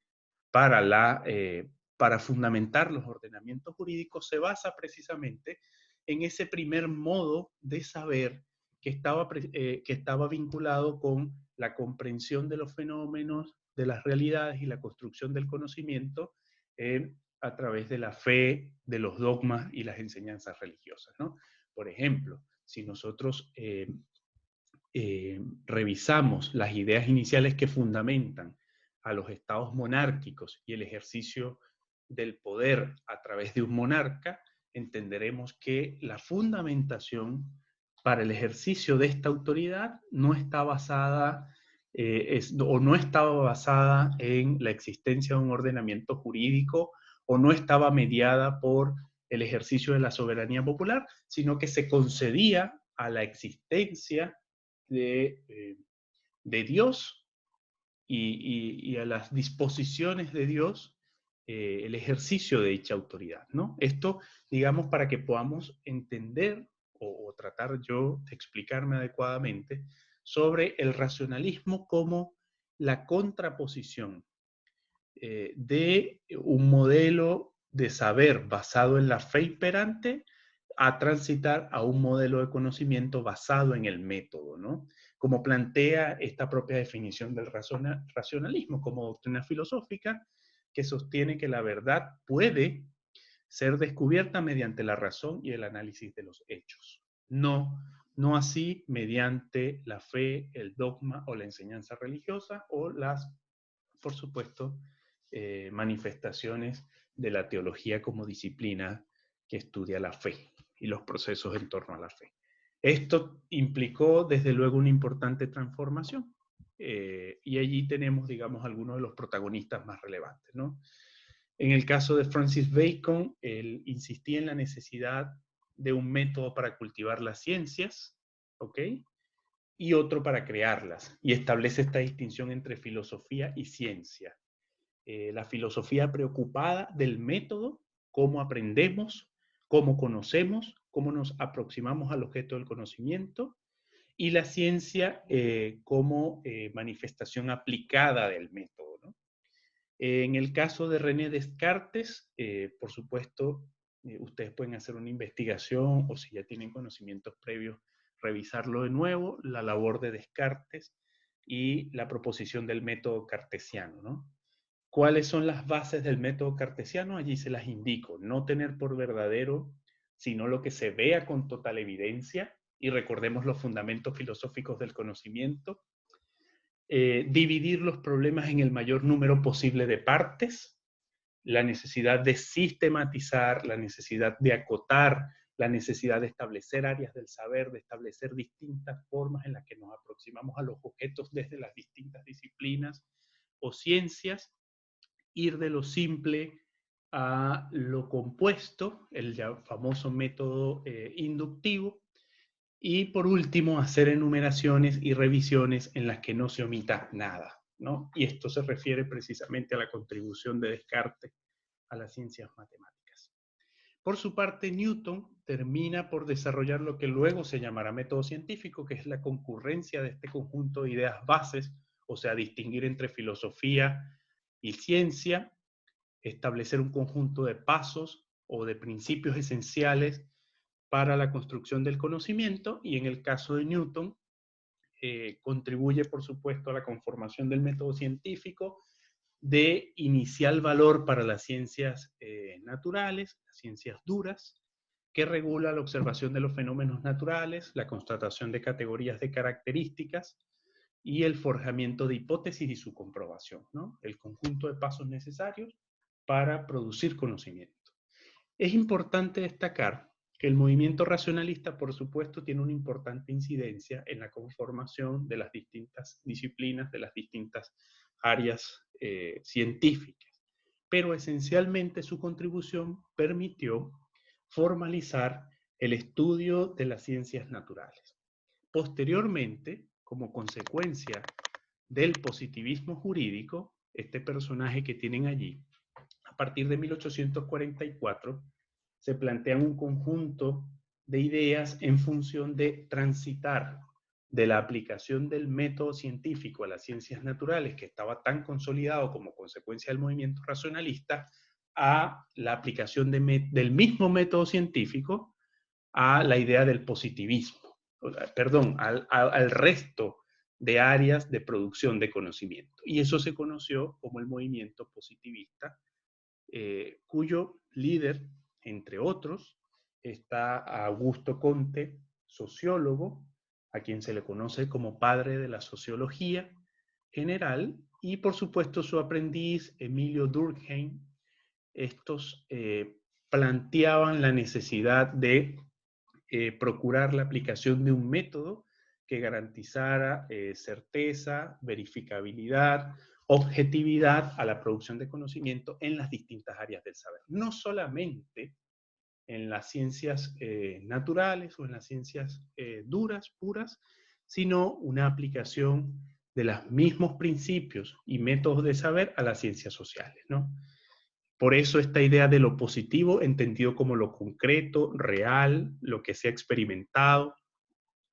para fundamentar los ordenamientos jurídicos se basa precisamente en ese primer modo de saber que estaba vinculado con la comprensión de los fenómenos, de las realidades y la construcción del conocimiento a través de la fe, de los dogmas y las enseñanzas religiosas, ¿no? Por ejemplo, si nosotros revisamos las ideas iniciales que fundamentan a los estados monárquicos y el ejercicio del poder a través de un monarca, entenderemos que la fundamentación para el ejercicio de esta autoridad no está basada o no estaba basada en la existencia de un ordenamiento jurídico o no estaba mediada por el ejercicio de la soberanía popular, sino que se concedía a la existencia de Dios y a las disposiciones de Dios el ejercicio de dicha autoridad, ¿no? Esto, digamos, para que podamos entender o tratar yo de explicarme adecuadamente sobre el racionalismo como la contraposición de un modelo de saber basado en la fe imperante a transitar a un modelo de conocimiento basado en el método, ¿no? Como plantea esta propia definición del racionalismo como doctrina filosófica que sostiene que la verdad puede ser descubierta mediante la razón y el análisis de los hechos. No así mediante la fe, el dogma o la enseñanza religiosa o las, por supuesto, manifestaciones de la teología como disciplina que estudia la fe y los procesos en torno a la fe. Esto implicó, desde luego, una importante transformación. Y allí tenemos, digamos, algunos de los protagonistas más relevantes, ¿no? En el caso de Francis Bacon, él insistía en la necesidad de un método para cultivar las ciencias, ¿ok? Y otro para crearlas, y establece esta distinción entre filosofía y ciencia. La filosofía preocupada del método, cómo aprendemos, cómo conocemos, cómo nos aproximamos al objeto del conocimiento, y la ciencia como manifestación aplicada del método, ¿no? En el caso de René Descartes, por supuesto, ustedes pueden hacer una investigación o si ya tienen conocimientos previos, revisarlo de nuevo, la labor de Descartes y la proposición del método cartesiano, ¿no? ¿Cuáles son las bases del método cartesiano? Allí se las indico. No tener por verdadero, sino lo que se vea con total evidencia, y recordemos los fundamentos filosóficos del conocimiento. Dividir los problemas en el mayor número posible de partes, la necesidad de sistematizar, la necesidad de acotar, la necesidad de establecer áreas del saber, de establecer distintas formas en las que nos aproximamos a los objetos desde las distintas disciplinas o ciencias, ir de lo simple a lo compuesto, el ya famoso método inductivo, y por último, hacer enumeraciones y revisiones en las que no se omita nada, ¿no? Y esto se refiere precisamente a la contribución de Descartes a las ciencias matemáticas. Por su parte, Newton termina por desarrollar lo que luego se llamará método científico, que es la concurrencia de este conjunto de ideas bases, o sea, distinguir entre filosofía y ciencia, establecer un conjunto de pasos o de principios esenciales para la construcción del conocimiento, y en el caso de Newton, contribuye, por supuesto, a la conformación del método científico de inicial valor para las ciencias naturales, las ciencias duras, que regula la observación de los fenómenos naturales, la constatación de categorías de características y el forjamiento de hipótesis y su comprobación, ¿no? El conjunto de pasos necesarios para producir conocimiento. Es importante destacar que el movimiento racionalista, por supuesto, tiene una importante incidencia en la conformación de las distintas disciplinas, de las distintas áreas científicas, pero esencialmente su contribución permitió formalizar el estudio de las ciencias naturales. Posteriormente, como consecuencia del positivismo jurídico, este personaje que tienen allí, a partir de 1844, se plantean un conjunto de ideas en función de transitar de la aplicación del método científico a las ciencias naturales, que estaba tan consolidado como consecuencia del movimiento racionalista, a la aplicación del mismo método científico a la idea del positivismo, perdón, al resto de áreas de producción de conocimiento. Y eso se conoció como el movimiento positivista, cuyo líder, entre otros, está Augusto Comte, sociólogo, a quien se le conoce como padre de la sociología general, y por supuesto su aprendiz, Emilio Durkheim. Estos planteaban la necesidad de procurar la aplicación de un método que garantizara certeza, verificabilidad, objetividad a la producción de conocimiento en las distintas áreas del saber. No solamente en las ciencias naturales o en las ciencias duras, puras, sino una aplicación de los mismos principios y métodos de saber a las ciencias sociales, ¿no? Por eso esta idea de lo positivo entendido como lo concreto, real, lo que se ha experimentado,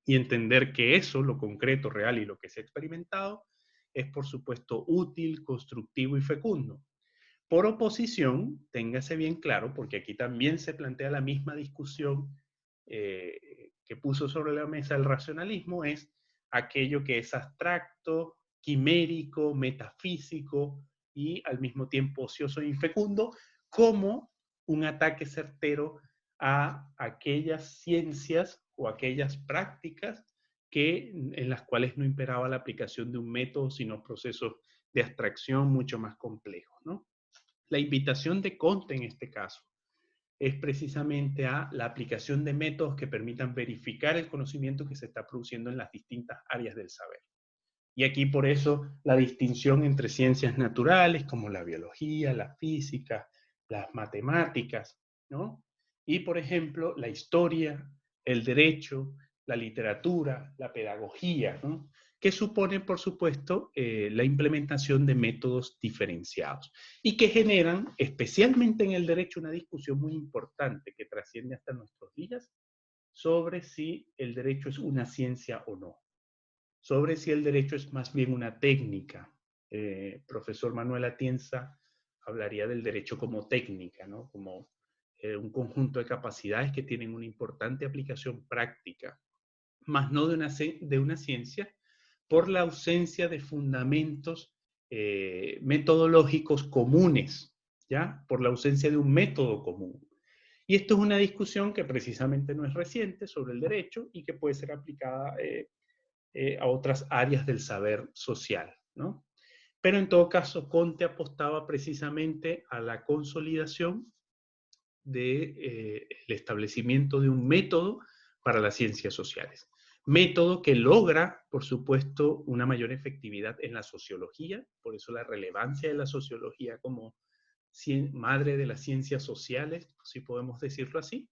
y entender que eso, lo concreto, real y lo que se ha experimentado, es por supuesto útil, constructivo y fecundo. Por oposición, téngase bien claro, porque aquí también se plantea la misma discusión que puso sobre la mesa el racionalismo, es aquello que es abstracto, quimérico, metafísico y al mismo tiempo ocioso e infecundo, como un ataque certero a aquellas ciencias o aquellas prácticas en las cuales no imperaba la aplicación de un método, sino procesos de abstracción mucho más complejos, ¿no? La invitación de Comte en este caso es precisamente a la aplicación de métodos que permitan verificar el conocimiento que se está produciendo en las distintas áreas del saber. Y aquí por eso la distinción entre ciencias naturales como la biología, la física, las matemáticas, ¿no? Y por ejemplo la historia, el derecho, la literatura, la pedagogía, ¿no? Que supone, por supuesto, la implementación de métodos diferenciados y que generan, especialmente en el derecho, una discusión muy importante que trasciende hasta nuestros días sobre si el derecho es una ciencia o no, sobre si el derecho es más bien una técnica. Profesor Manuel Atienza hablaría del derecho como técnica, ¿no? Como un conjunto de capacidades que tienen una importante aplicación práctica, más no de una ciencia, por la ausencia de fundamentos metodológicos comunes, ¿ya? Por la ausencia de un método común. Y esto es una discusión que precisamente no es reciente sobre el derecho y que puede ser aplicada a otras áreas del saber social, ¿no? Pero en todo caso, Comte apostaba precisamente a la consolidación del establecimiento de un método para las ciencias sociales. Método que logra, por supuesto, una mayor efectividad en la sociología, por eso la relevancia de la sociología como madre de las ciencias sociales, si podemos decirlo así,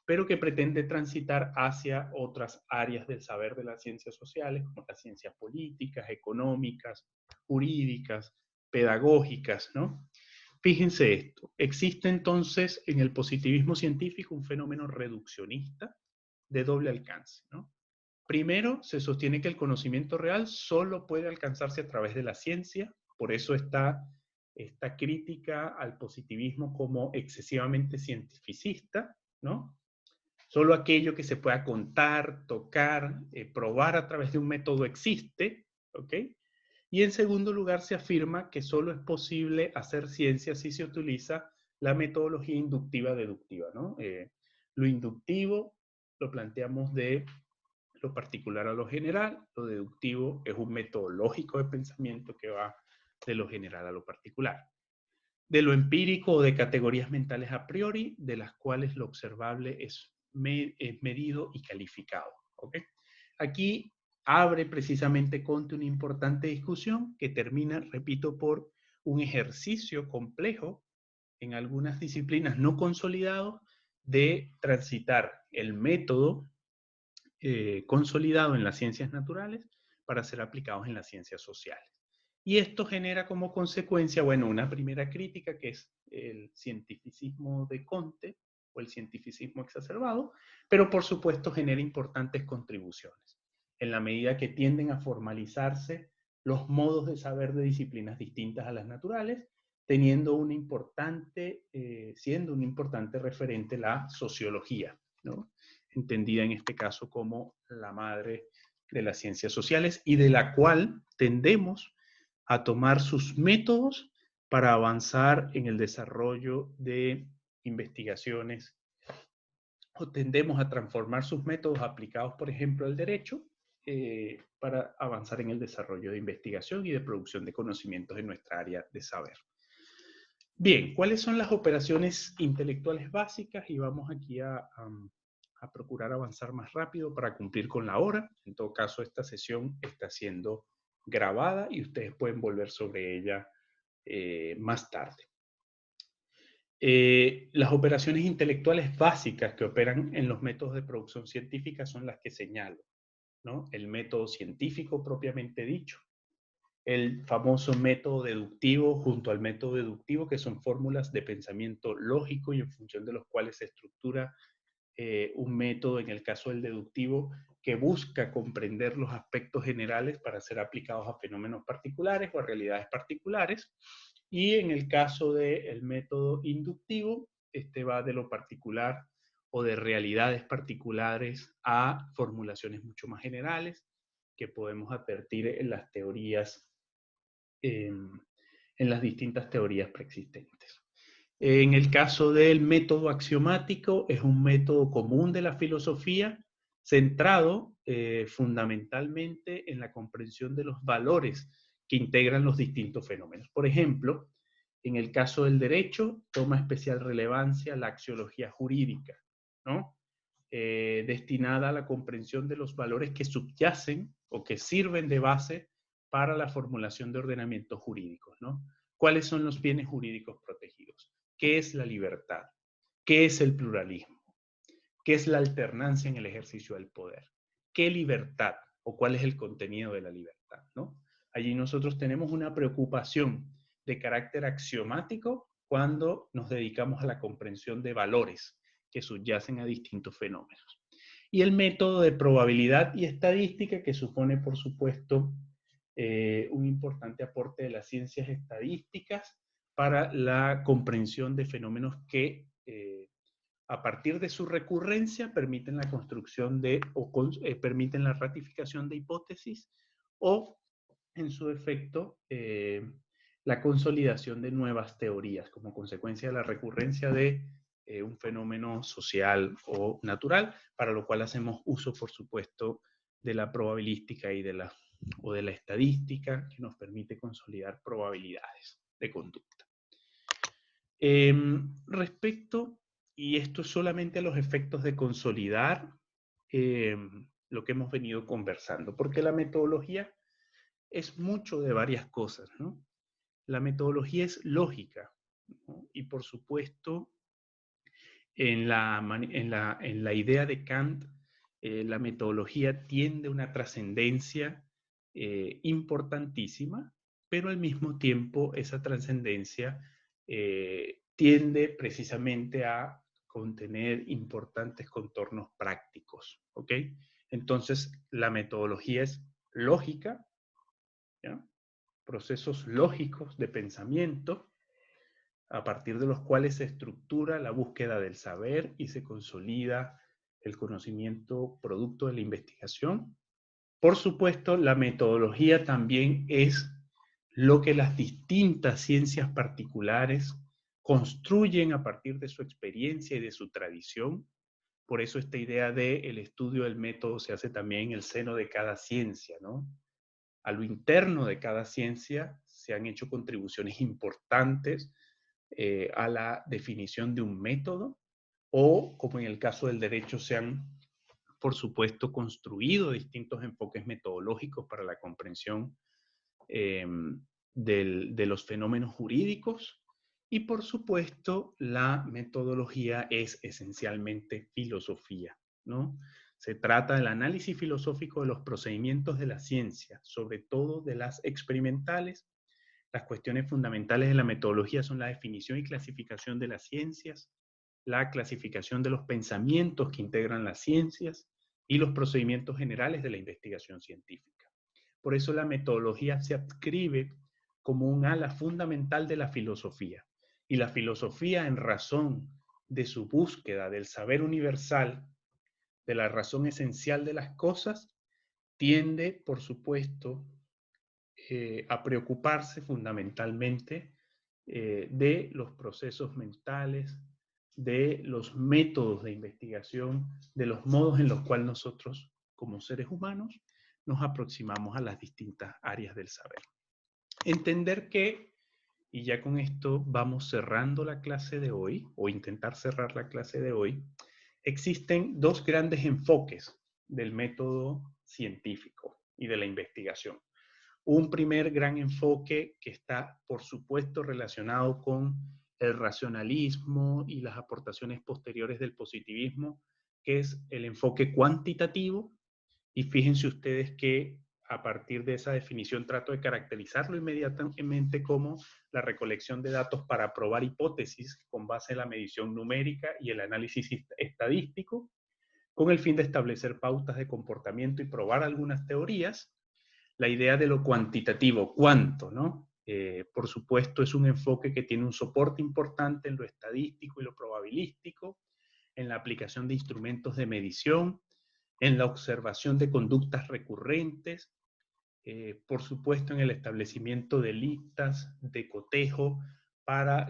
pero que pretende transitar hacia otras áreas del saber de las ciencias sociales, como las ciencias políticas, económicas, jurídicas, pedagógicas, ¿no? Fíjense esto, existe entonces en el positivismo científico un fenómeno reduccionista de doble alcance, ¿no? Primero, se sostiene que el conocimiento real solo puede alcanzarse a través de la ciencia, por eso está esta crítica al positivismo como excesivamente cientificista, ¿no? Solo aquello que se pueda contar, tocar, probar a través de un método existe, ¿ok? Y en segundo lugar, se afirma que solo es posible hacer ciencia si se utiliza la metodología inductiva deductiva, ¿no? Lo inductivo lo planteamos de lo particular a lo general, lo deductivo es un método lógico de pensamiento que va de lo general a lo particular. De lo empírico o de categorías mentales a priori, de las cuales lo observable es medido y calificado. ¿Okay? Aquí abre precisamente Comte una importante discusión que termina, repito, por un ejercicio complejo en algunas disciplinas no consolidado de transitar el método consolidado en las ciencias naturales para ser aplicados en las ciencias sociales. Y esto genera como consecuencia, bueno, una primera crítica que es el cientificismo de Comte o el cientificismo exacerbado, pero por supuesto genera importantes contribuciones en la medida que tienden a formalizarse los modos de saber de disciplinas distintas a las naturales, teniendo una importante, siendo un importante referente la sociología, ¿no? entendida en este caso como la madre de las ciencias sociales y de la cual tendemos a tomar sus métodos para avanzar en el desarrollo de investigaciones o tendemos a transformar sus métodos aplicados, por ejemplo, al derecho, para avanzar en el desarrollo de investigación y de producción de conocimientos en nuestra área de saber. Bien, ¿cuáles son las operaciones intelectuales básicas? Y vamos aquí a procurar avanzar más rápido para cumplir con la hora. En todo caso, esta sesión está siendo grabada y ustedes pueden volver sobre ella más tarde. Las operaciones intelectuales básicas que operan en los métodos de producción científica son las que señalo, ¿no? El método científico propiamente dicho, el famoso método deductivo junto al método deductivo, que son fórmulas de pensamiento lógico y en función de los cuales se estructura un método, en el caso del deductivo, que busca comprender los aspectos generales para ser aplicados a fenómenos particulares o a realidades particulares. Y en el caso del método inductivo, este va de lo particular o de realidades particulares a formulaciones mucho más generales que podemos advertir en las teorías, en las distintas teorías preexistentes. En el caso del método axiomático, es un método común de la filosofía centrado fundamentalmente en la comprensión de los valores que integran los distintos fenómenos. Por ejemplo, en el caso del derecho, toma especial relevancia la axiología jurídica, ¿no? Destinada a la comprensión de los valores que subyacen o que sirven de base para la formulación de ordenamientos jurídicos, ¿no? ¿Cuáles son los bienes jurídicos protegidos? ¿Qué es la libertad? ¿Qué es el pluralismo? ¿Qué es la alternancia en el ejercicio del poder? ¿Qué libertad o cuál es el contenido de la libertad, ¿no? Allí nosotros tenemos una preocupación de carácter axiomático cuando nos dedicamos a la comprensión de valores que subyacen a distintos fenómenos. Y el método de probabilidad y estadística, que supone, por supuesto, un importante aporte de las ciencias estadísticas para la comprensión de fenómenos que a partir de su recurrencia permiten la construcción de o permiten la ratificación de hipótesis o en su efecto la consolidación de nuevas teorías como consecuencia de la recurrencia de un fenómeno social o natural, para lo cual hacemos uso, por supuesto, de la probabilística y de la estadística, que nos permite consolidar probabilidades de conducta. Respecto, y esto es solamente a los efectos de consolidar lo que hemos venido conversando, porque la metodología es mucho de varias cosas, ¿no? La metodología es lógica, ¿no? Y por supuesto, en la idea de Kant, la metodología tiende a una trascendencia importantísima, pero al mismo tiempo esa trascendencia tiende precisamente a contener importantes contornos prácticos, ¿ok? Entonces, la metodología es lógica, ¿ya? Procesos lógicos de pensamiento, a partir de los cuales se estructura la búsqueda del saber y se consolida el conocimiento producto de la investigación. Por supuesto, la metodología también es lo que las distintas ciencias particulares construyen a partir de su experiencia y de su tradición. Por eso esta idea de el estudio del método se hace también en el seno de cada ciencia, ¿no? A lo interno de cada ciencia se han hecho contribuciones importantes a la definición de un método o, como en el caso del derecho, se han, por supuesto, construido distintos enfoques metodológicos para la comprensión de los fenómenos jurídicos. Y, por supuesto, la metodología es esencialmente filosofía, ¿no? Se trata del análisis filosófico de los procedimientos de la ciencia, sobre todo de las experimentales. Las cuestiones fundamentales de la metodología son la definición y clasificación de las ciencias, la clasificación de los pensamientos que integran las ciencias y los procedimientos generales de la investigación científica. Por eso la metodología se adscribe como un ala fundamental de la filosofía. Y la filosofía, en razón de su búsqueda del saber universal, de la razón esencial de las cosas, tiende, por supuesto, a preocuparse fundamentalmente de los procesos mentales, de los métodos de investigación, de los modos en los cuales nosotros, como seres humanos, nos aproximamos a las distintas áreas del saber. Entender que, y ya con esto vamos cerrando la clase de hoy, o intentar cerrar la clase de hoy, existen dos grandes enfoques del método científico y de la investigación. Un primer gran enfoque que está, por supuesto, relacionado con el racionalismo y las aportaciones posteriores del positivismo, que es el enfoque cuantitativo. Y fíjense ustedes que a partir de esa definición trato de caracterizarlo inmediatamente como la recolección de datos para probar hipótesis con base en la medición numérica y el análisis estadístico, con el fin de establecer pautas de comportamiento y probar algunas teorías. La idea de lo cuantitativo, cuánto, ¿no? Por supuesto, es un enfoque que tiene un soporte importante en lo estadístico y lo probabilístico, en la aplicación de instrumentos de medición, en la observación de conductas recurrentes, por supuesto, en el establecimiento de listas de cotejo para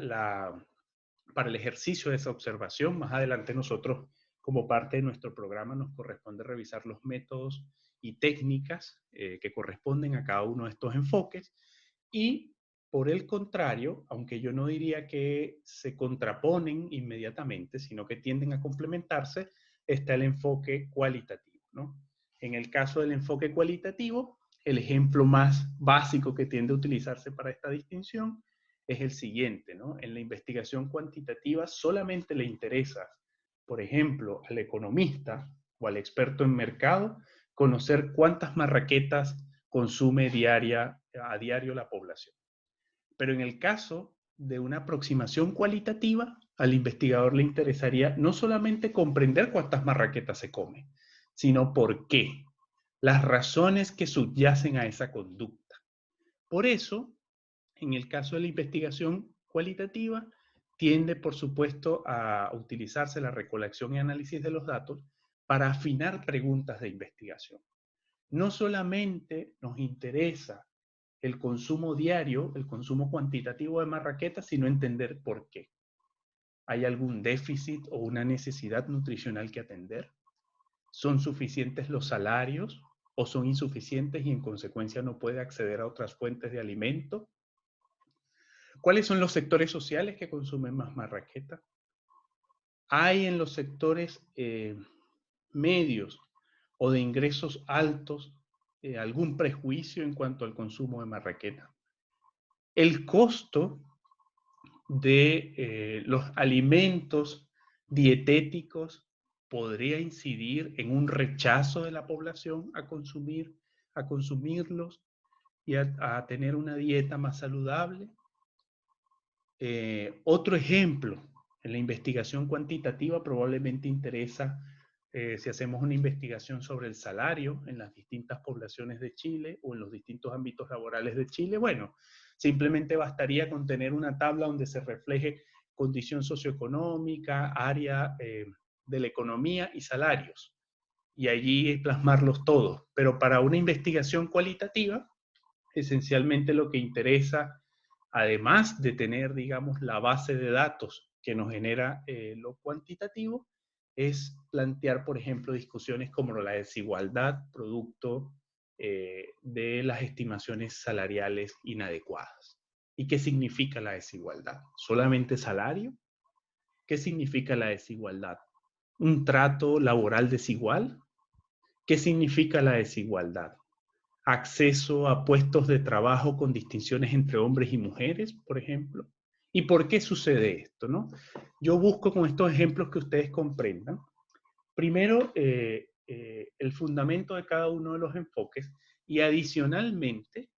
el ejercicio de esa observación. Más adelante nosotros, como parte de nuestro programa, nos corresponde revisar los métodos y técnicas que corresponden a cada uno de estos enfoques. Y por el contrario, aunque yo no diría que se contraponen inmediatamente, sino que tienden a complementarse, está el enfoque cualitativo, ¿no? En el caso del enfoque cualitativo, el ejemplo más básico que tiende a utilizarse para esta distinción es el siguiente, ¿no? En la investigación cuantitativa solamente le interesa, por ejemplo, al economista o al experto en mercado conocer cuántas marraquetas consume a diario la población. Pero en el caso de una aproximación cualitativa, al investigador le interesaría no solamente comprender cuántas marraquetas se come, sino por qué, las razones que subyacen a esa conducta. Por eso, en el caso de la investigación cualitativa, tiende, por supuesto, a utilizarse la recolección y análisis de los datos para afinar preguntas de investigación. No solamente nos interesa el consumo diario, el consumo cuantitativo de marraquetas, sino entender por qué. ¿Hay algún déficit o una necesidad nutricional que atender? ¿Son suficientes los salarios o son insuficientes y en consecuencia no puede acceder a otras fuentes de alimento? ¿Cuáles son los sectores sociales que consumen más marraqueta? ¿Hay en los sectores medios o de ingresos altos algún prejuicio en cuanto al consumo de marraqueta? El costo de los alimentos dietéticos podría incidir en un rechazo de la población a consumirlos y a tener una dieta más saludable. Otro ejemplo, en la investigación cuantitativa probablemente interesa si hacemos una investigación sobre el salario en las distintas poblaciones de Chile o en los distintos ámbitos laborales de Chile. Bueno, simplemente bastaría con tener una tabla donde se refleje condición socioeconómica, área de la economía y salarios, y allí plasmarlos todos. Pero para una investigación cualitativa, esencialmente lo que interesa, además de tener, digamos, la base de datos que nos genera lo cuantitativo, es plantear, por ejemplo, discusiones como la desigualdad producto de las estimaciones salariales inadecuadas. ¿Y qué significa la desigualdad? ¿Solamente salario? ¿Qué significa la desigualdad? ¿Un trato laboral desigual? ¿Qué significa la desigualdad? ¿Acceso a puestos de trabajo con distinciones entre hombres y mujeres, por ejemplo? ¿Y por qué sucede esto, no? Yo busco con estos ejemplos que ustedes comprendan, primero, el fundamento de cada uno de los enfoques y adicionalmente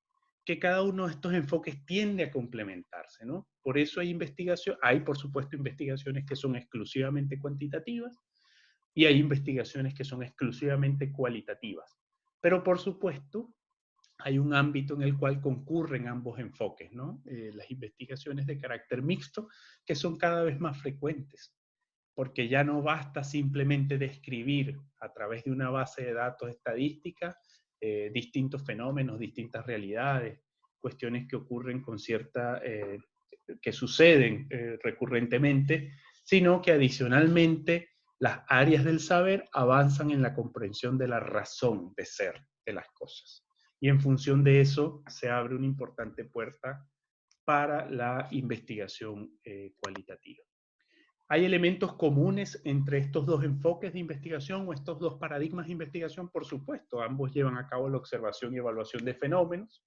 que cada uno de estos enfoques tiende a complementarse, ¿no? Por eso hay por supuesto investigaciones que son exclusivamente cuantitativas y hay investigaciones que son exclusivamente cualitativas. Pero por supuesto, hay un ámbito en el cual concurren ambos enfoques, ¿no? Las investigaciones de carácter mixto, que son cada vez más frecuentes. porque ya no basta simplemente describir a través de una base de datos estadística distintos fenómenos, distintas realidades, cuestiones que ocurren con que suceden recurrentemente, sino que adicionalmente las áreas del saber avanzan en la comprensión de la razón de ser de las cosas. Y en función de eso se abre una importante puerta para la investigación cualitativa. ¿Hay elementos comunes entre estos dos enfoques de investigación o estos dos paradigmas de investigación? Por supuesto, ambos llevan a cabo la observación y evaluación de fenómenos.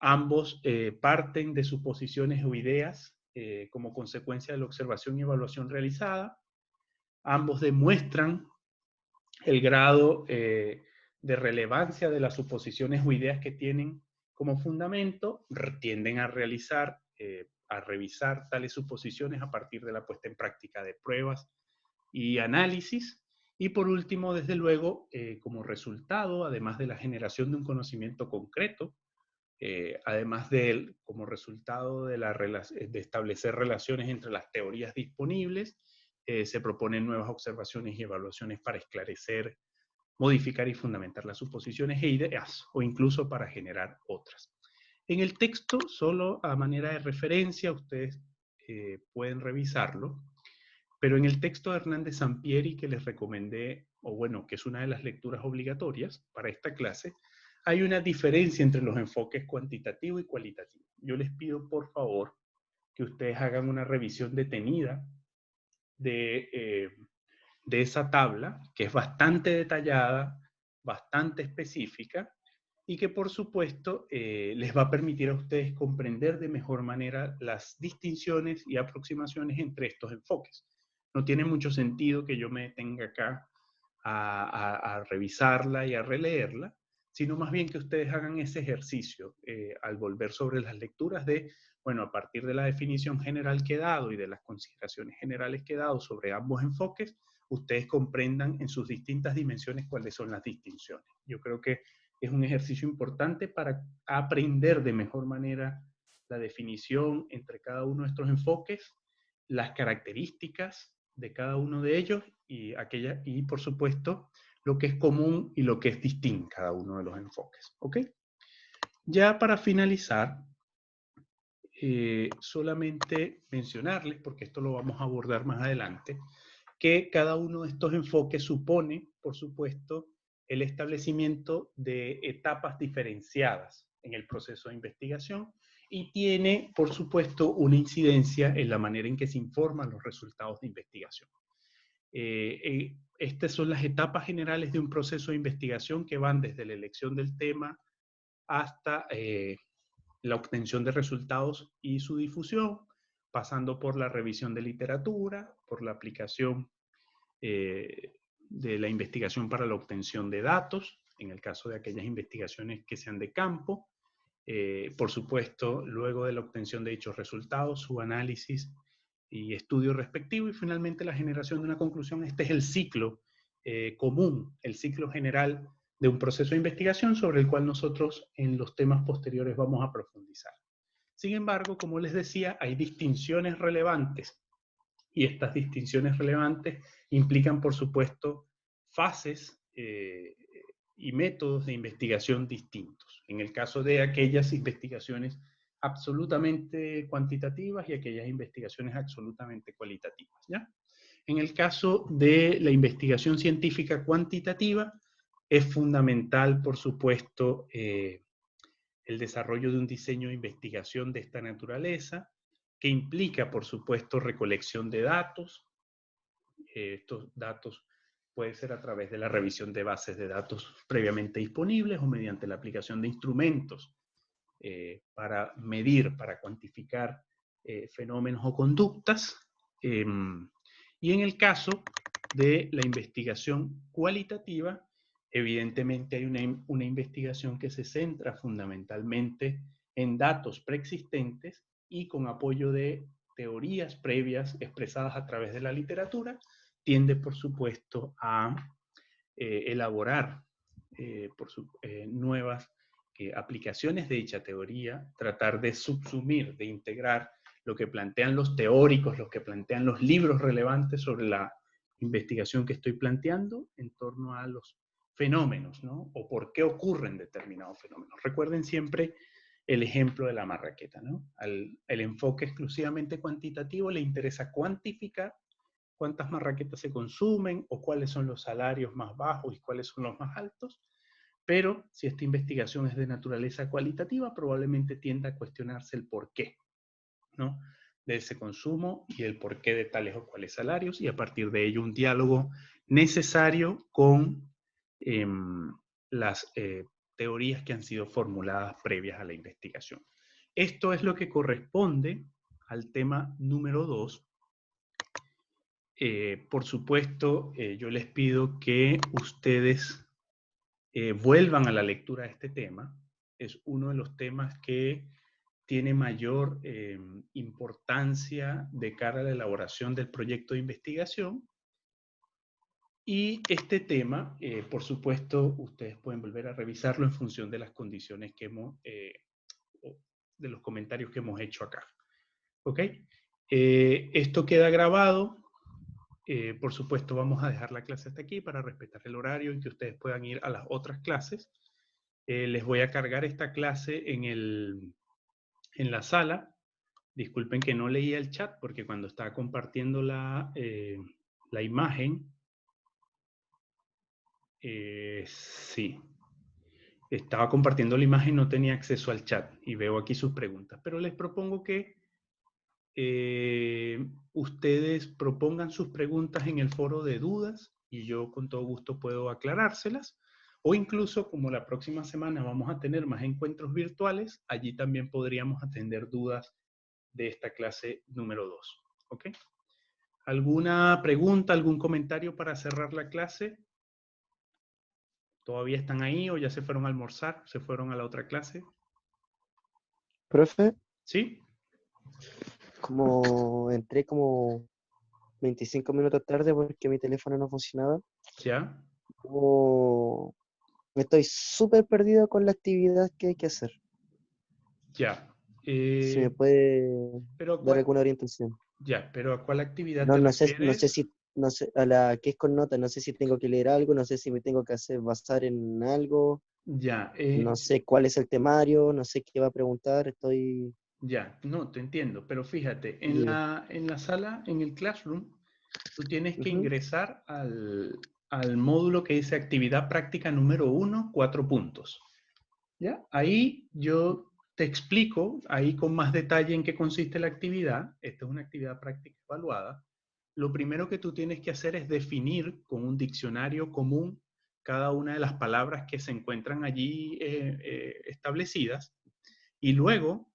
Ambos parten de suposiciones o ideas como consecuencia de la observación y evaluación realizada. Ambos demuestran el grado de relevancia de las suposiciones o ideas que tienen como fundamento, tienden a revisar tales suposiciones a partir de la puesta en práctica de pruebas y análisis. Y por último, desde luego, como resultado, además de la generación de un conocimiento concreto, además como resultado de establecer relaciones entre las teorías disponibles, se proponen nuevas observaciones y evaluaciones para esclarecer, modificar y fundamentar las suposiciones e ideas, o incluso para generar otras. En el texto, solo a manera de referencia, ustedes pueden revisarlo, pero en el texto de Hernández Sampieri que les recomendé, o bueno, que es una de las lecturas obligatorias para esta clase, hay una diferencia entre los enfoques cuantitativo y cualitativo. Yo les pido, por favor, que ustedes hagan una revisión detenida de esa tabla, que es bastante detallada, bastante específica, y que por supuesto les va a permitir a ustedes comprender de mejor manera las distinciones y aproximaciones entre estos enfoques. No tiene mucho sentido que yo me detenga acá a revisarla y a releerla, sino más bien que ustedes hagan ese ejercicio al volver sobre las lecturas bueno, a partir de la definición general que he dado y de las consideraciones generales que he dado sobre ambos enfoques, ustedes comprendan en sus distintas dimensiones cuáles son las distinciones. Yo creo que es un ejercicio importante para aprender de mejor manera la definición entre cada uno de estos enfoques, las características de cada uno de ellos y por supuesto, lo que es común y lo que es distinto en cada uno de los enfoques. ¿Ok? Ya para finalizar, solamente mencionarles, porque esto lo vamos a abordar más adelante, que cada uno de estos enfoques supone, por supuesto, el establecimiento de etapas diferenciadas en el proceso de investigación y tiene, por supuesto, una incidencia en la manera en que se informan los resultados de investigación. Estas son las etapas generales de un proceso de investigación que van desde la elección del tema hasta la obtención de resultados y su difusión, pasando por la revisión de literatura, por la aplicación de la investigación para la obtención de datos, en el caso de aquellas investigaciones que sean de campo, por supuesto, luego de la obtención de dichos resultados, su análisis y estudio respectivo, y finalmente la generación de una conclusión. Este es el ciclo común, el ciclo general de un proceso de investigación sobre el cual nosotros en los temas posteriores vamos a profundizar. Sin embargo, como les decía, hay distinciones relevantes y estas distinciones relevantes implican, por supuesto, fases y métodos de investigación distintos. En el caso de aquellas investigaciones absolutamente cuantitativas y aquellas investigaciones absolutamente cualitativas, ¿ya? En el caso de la investigación científica cuantitativa, es fundamental, por supuesto, el desarrollo de un diseño de investigación de esta naturaleza, que implica, por supuesto, recolección de datos. Estos datos puede ser a través de la revisión de bases de datos previamente disponibles o mediante la aplicación de instrumentos para medir, para cuantificar fenómenos o conductas. Y en el caso de la investigación cualitativa, evidentemente hay una investigación que se centra fundamentalmente en datos preexistentes y con apoyo de teorías previas expresadas a través de la literatura, tiende, por supuesto, a elaborar nuevas aplicaciones de dicha teoría, tratar de subsumir, de integrar lo que plantean los teóricos, lo que plantean los libros relevantes sobre la investigación que estoy planteando en torno a los fenómenos, ¿no? O por qué ocurren determinados fenómenos. Recuerden siempre el ejemplo de la marraqueta, ¿no? El enfoque exclusivamente cuantitativo le interesa cuantificar cuántas marraquetas se consumen o cuáles son los salarios más bajos y cuáles son los más altos, pero si esta investigación es de naturaleza cualitativa, probablemente tienda a cuestionarse el porqué, ¿no? De ese consumo y el porqué de tales o cuales salarios, y a partir de ello un diálogo necesario con las teorías que han sido formuladas previas a la investigación. Esto es lo que corresponde al tema número 2. Por supuesto, yo les pido que ustedes vuelvan a la lectura de este tema. Es uno de los temas que tiene mayor importancia de cara a la elaboración del proyecto de investigación. Y este tema, por supuesto, ustedes pueden volver a revisarlo en función de las condiciones que hemos, de los comentarios que hemos hecho acá. ¿Ok? Esto queda grabado. Por supuesto, vamos a dejar la clase hasta aquí para respetar el horario y que ustedes puedan ir a las otras clases. Les voy a cargar esta clase en la sala. Disculpen que no leía el chat porque cuando estaba compartiendo la imagen, sí, estaba compartiendo la imagen y no tenía acceso al chat y veo aquí sus preguntas. Pero les propongo que ustedes propongan sus preguntas en el foro de dudas y yo con todo gusto puedo aclarárselas. O incluso, como la próxima semana vamos a tener más encuentros virtuales, allí también podríamos atender dudas de esta clase número 2. ¿Ok? ¿Alguna pregunta, algún comentario para cerrar la clase? ¿Todavía están ahí o ya se fueron a almorzar? ¿Se fueron a la otra clase? Profe, ¿Sí? como entré como 25 minutos tarde porque mi teléfono no funcionaba, ¿Ya? o estoy súper perdido con la actividad que hay que hacer. Ya. Si me puede Pero dar alguna orientación. ya, pero ¿a cuál actividad No, te no sé refieres? si, no sé, a la que es con nota, no sé si tengo que leer algo, no sé si me tengo que hacer basar en algo, Ya, no sé cuál es el temario, no sé qué va a preguntar, estoy... ya, no, te entiendo, pero fíjate, Diga. en la sala, en el Classroom, tú tienes que Ujú. ingresar al módulo que dice actividad práctica número 1, 4 puntos. ¿Ya? Ahí yo te explico, ahí con más detalle en qué consiste la actividad. Esta es una actividad práctica evaluada. Lo primero que tú tienes que hacer es definir con un diccionario común cada una de las palabras que se encuentran allí establecidas y luego,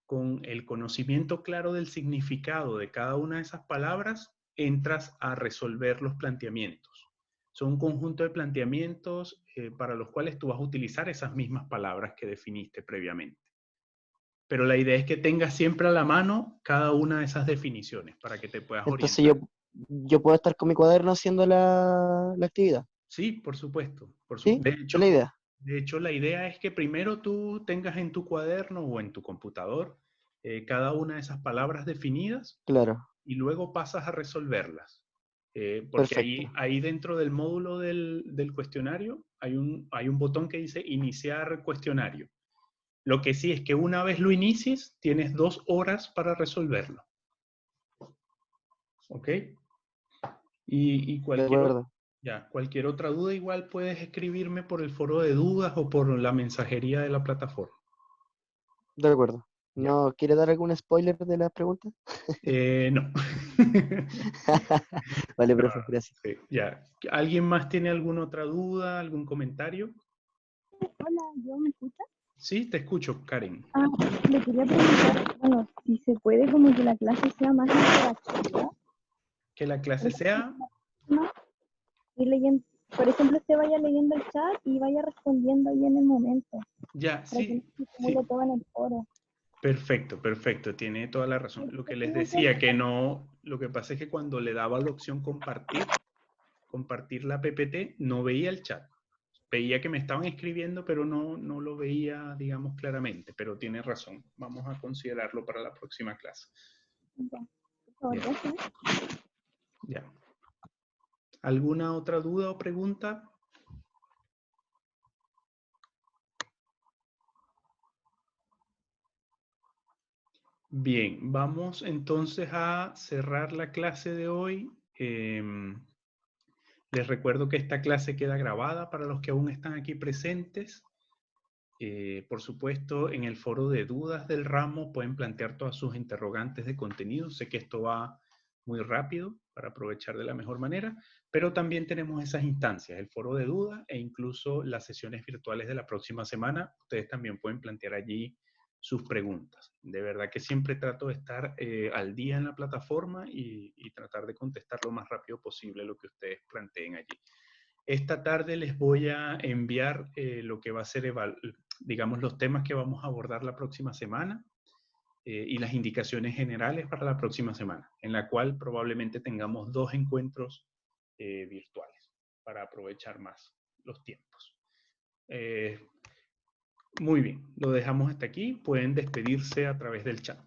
con el conocimiento claro del significado de cada una de esas palabras, entras a resolver los planteamientos. Son un conjunto de planteamientos para los cuales tú vas a utilizar esas mismas palabras que definiste previamente. Pero la idea es que tengas siempre a la mano cada una de esas definiciones para que te puedas Entonces orientar. yo puedo estar con mi cuaderno haciendo la actividad, Sí, por supuesto. ¿sí? Esa es la idea. De hecho, la idea es que primero tú tengas en tu cuaderno o en tu computador cada una de esas palabras definidas Claro, y luego pasas a resolverlas. Porque perfecto, ahí dentro del módulo del cuestionario hay un botón que dice iniciar cuestionario. Lo que sí es que una vez lo inicies, tienes 2 horas para resolverlo. ¿Ok? Y de acuerdo, cualquier otra duda igual puedes escribirme por el foro de dudas o por la mensajería de la plataforma. de acuerdo. Ya. ¿No quiere dar algún spoiler de las preguntas? No. Vale, No, profe, gracias. sí, ya. ¿Alguien más tiene alguna otra duda, algún comentario? Hola, ¿yo me escucha? Sí, te escucho, Karen. Ah, le quería preguntar, bueno, si se puede como que la clase sea más interactiva, Que la por clase ejemplo, sea, ¿no? Ir leyendo, por ejemplo, usted vaya leyendo el chat y vaya respondiendo ahí en el momento, ya, para que no sí, se acumule sí. todo en el foro. Perfecto, perfecto, tiene toda la razón. Lo que les decía, que no, lo que pasa es que cuando le daba la opción compartir la PPT, no veía el chat. veía que me estaban escribiendo, pero no lo veía, digamos, claramente. Pero tiene razón. Vamos a considerarlo para la próxima clase. Ya. Por favor, Ya. gracias. Ya. ¿Alguna otra duda o pregunta? Bien, vamos entonces a cerrar la clase de hoy. Les recuerdo que esta clase queda grabada para los que aún están aquí presentes. Por supuesto, en el foro de dudas del ramo pueden plantear todas sus interrogantes de contenido. Sé que esto va muy rápido para aprovechar de la mejor manera, pero también tenemos esas instancias, el foro de dudas e incluso las sesiones virtuales de la próxima semana. Ustedes también pueden plantear allí sus preguntas. De verdad que siempre trato de estar al día en la plataforma y tratar de contestar lo más rápido posible lo que ustedes planteen allí. Esta tarde les voy a enviar lo que va a ser, digamos, los temas que vamos a abordar la próxima semana y las indicaciones generales para la próxima semana, en la cual probablemente tengamos 2 encuentros virtuales para aprovechar más los tiempos. Muy bien, lo dejamos hasta aquí. Pueden despedirse a través del chat.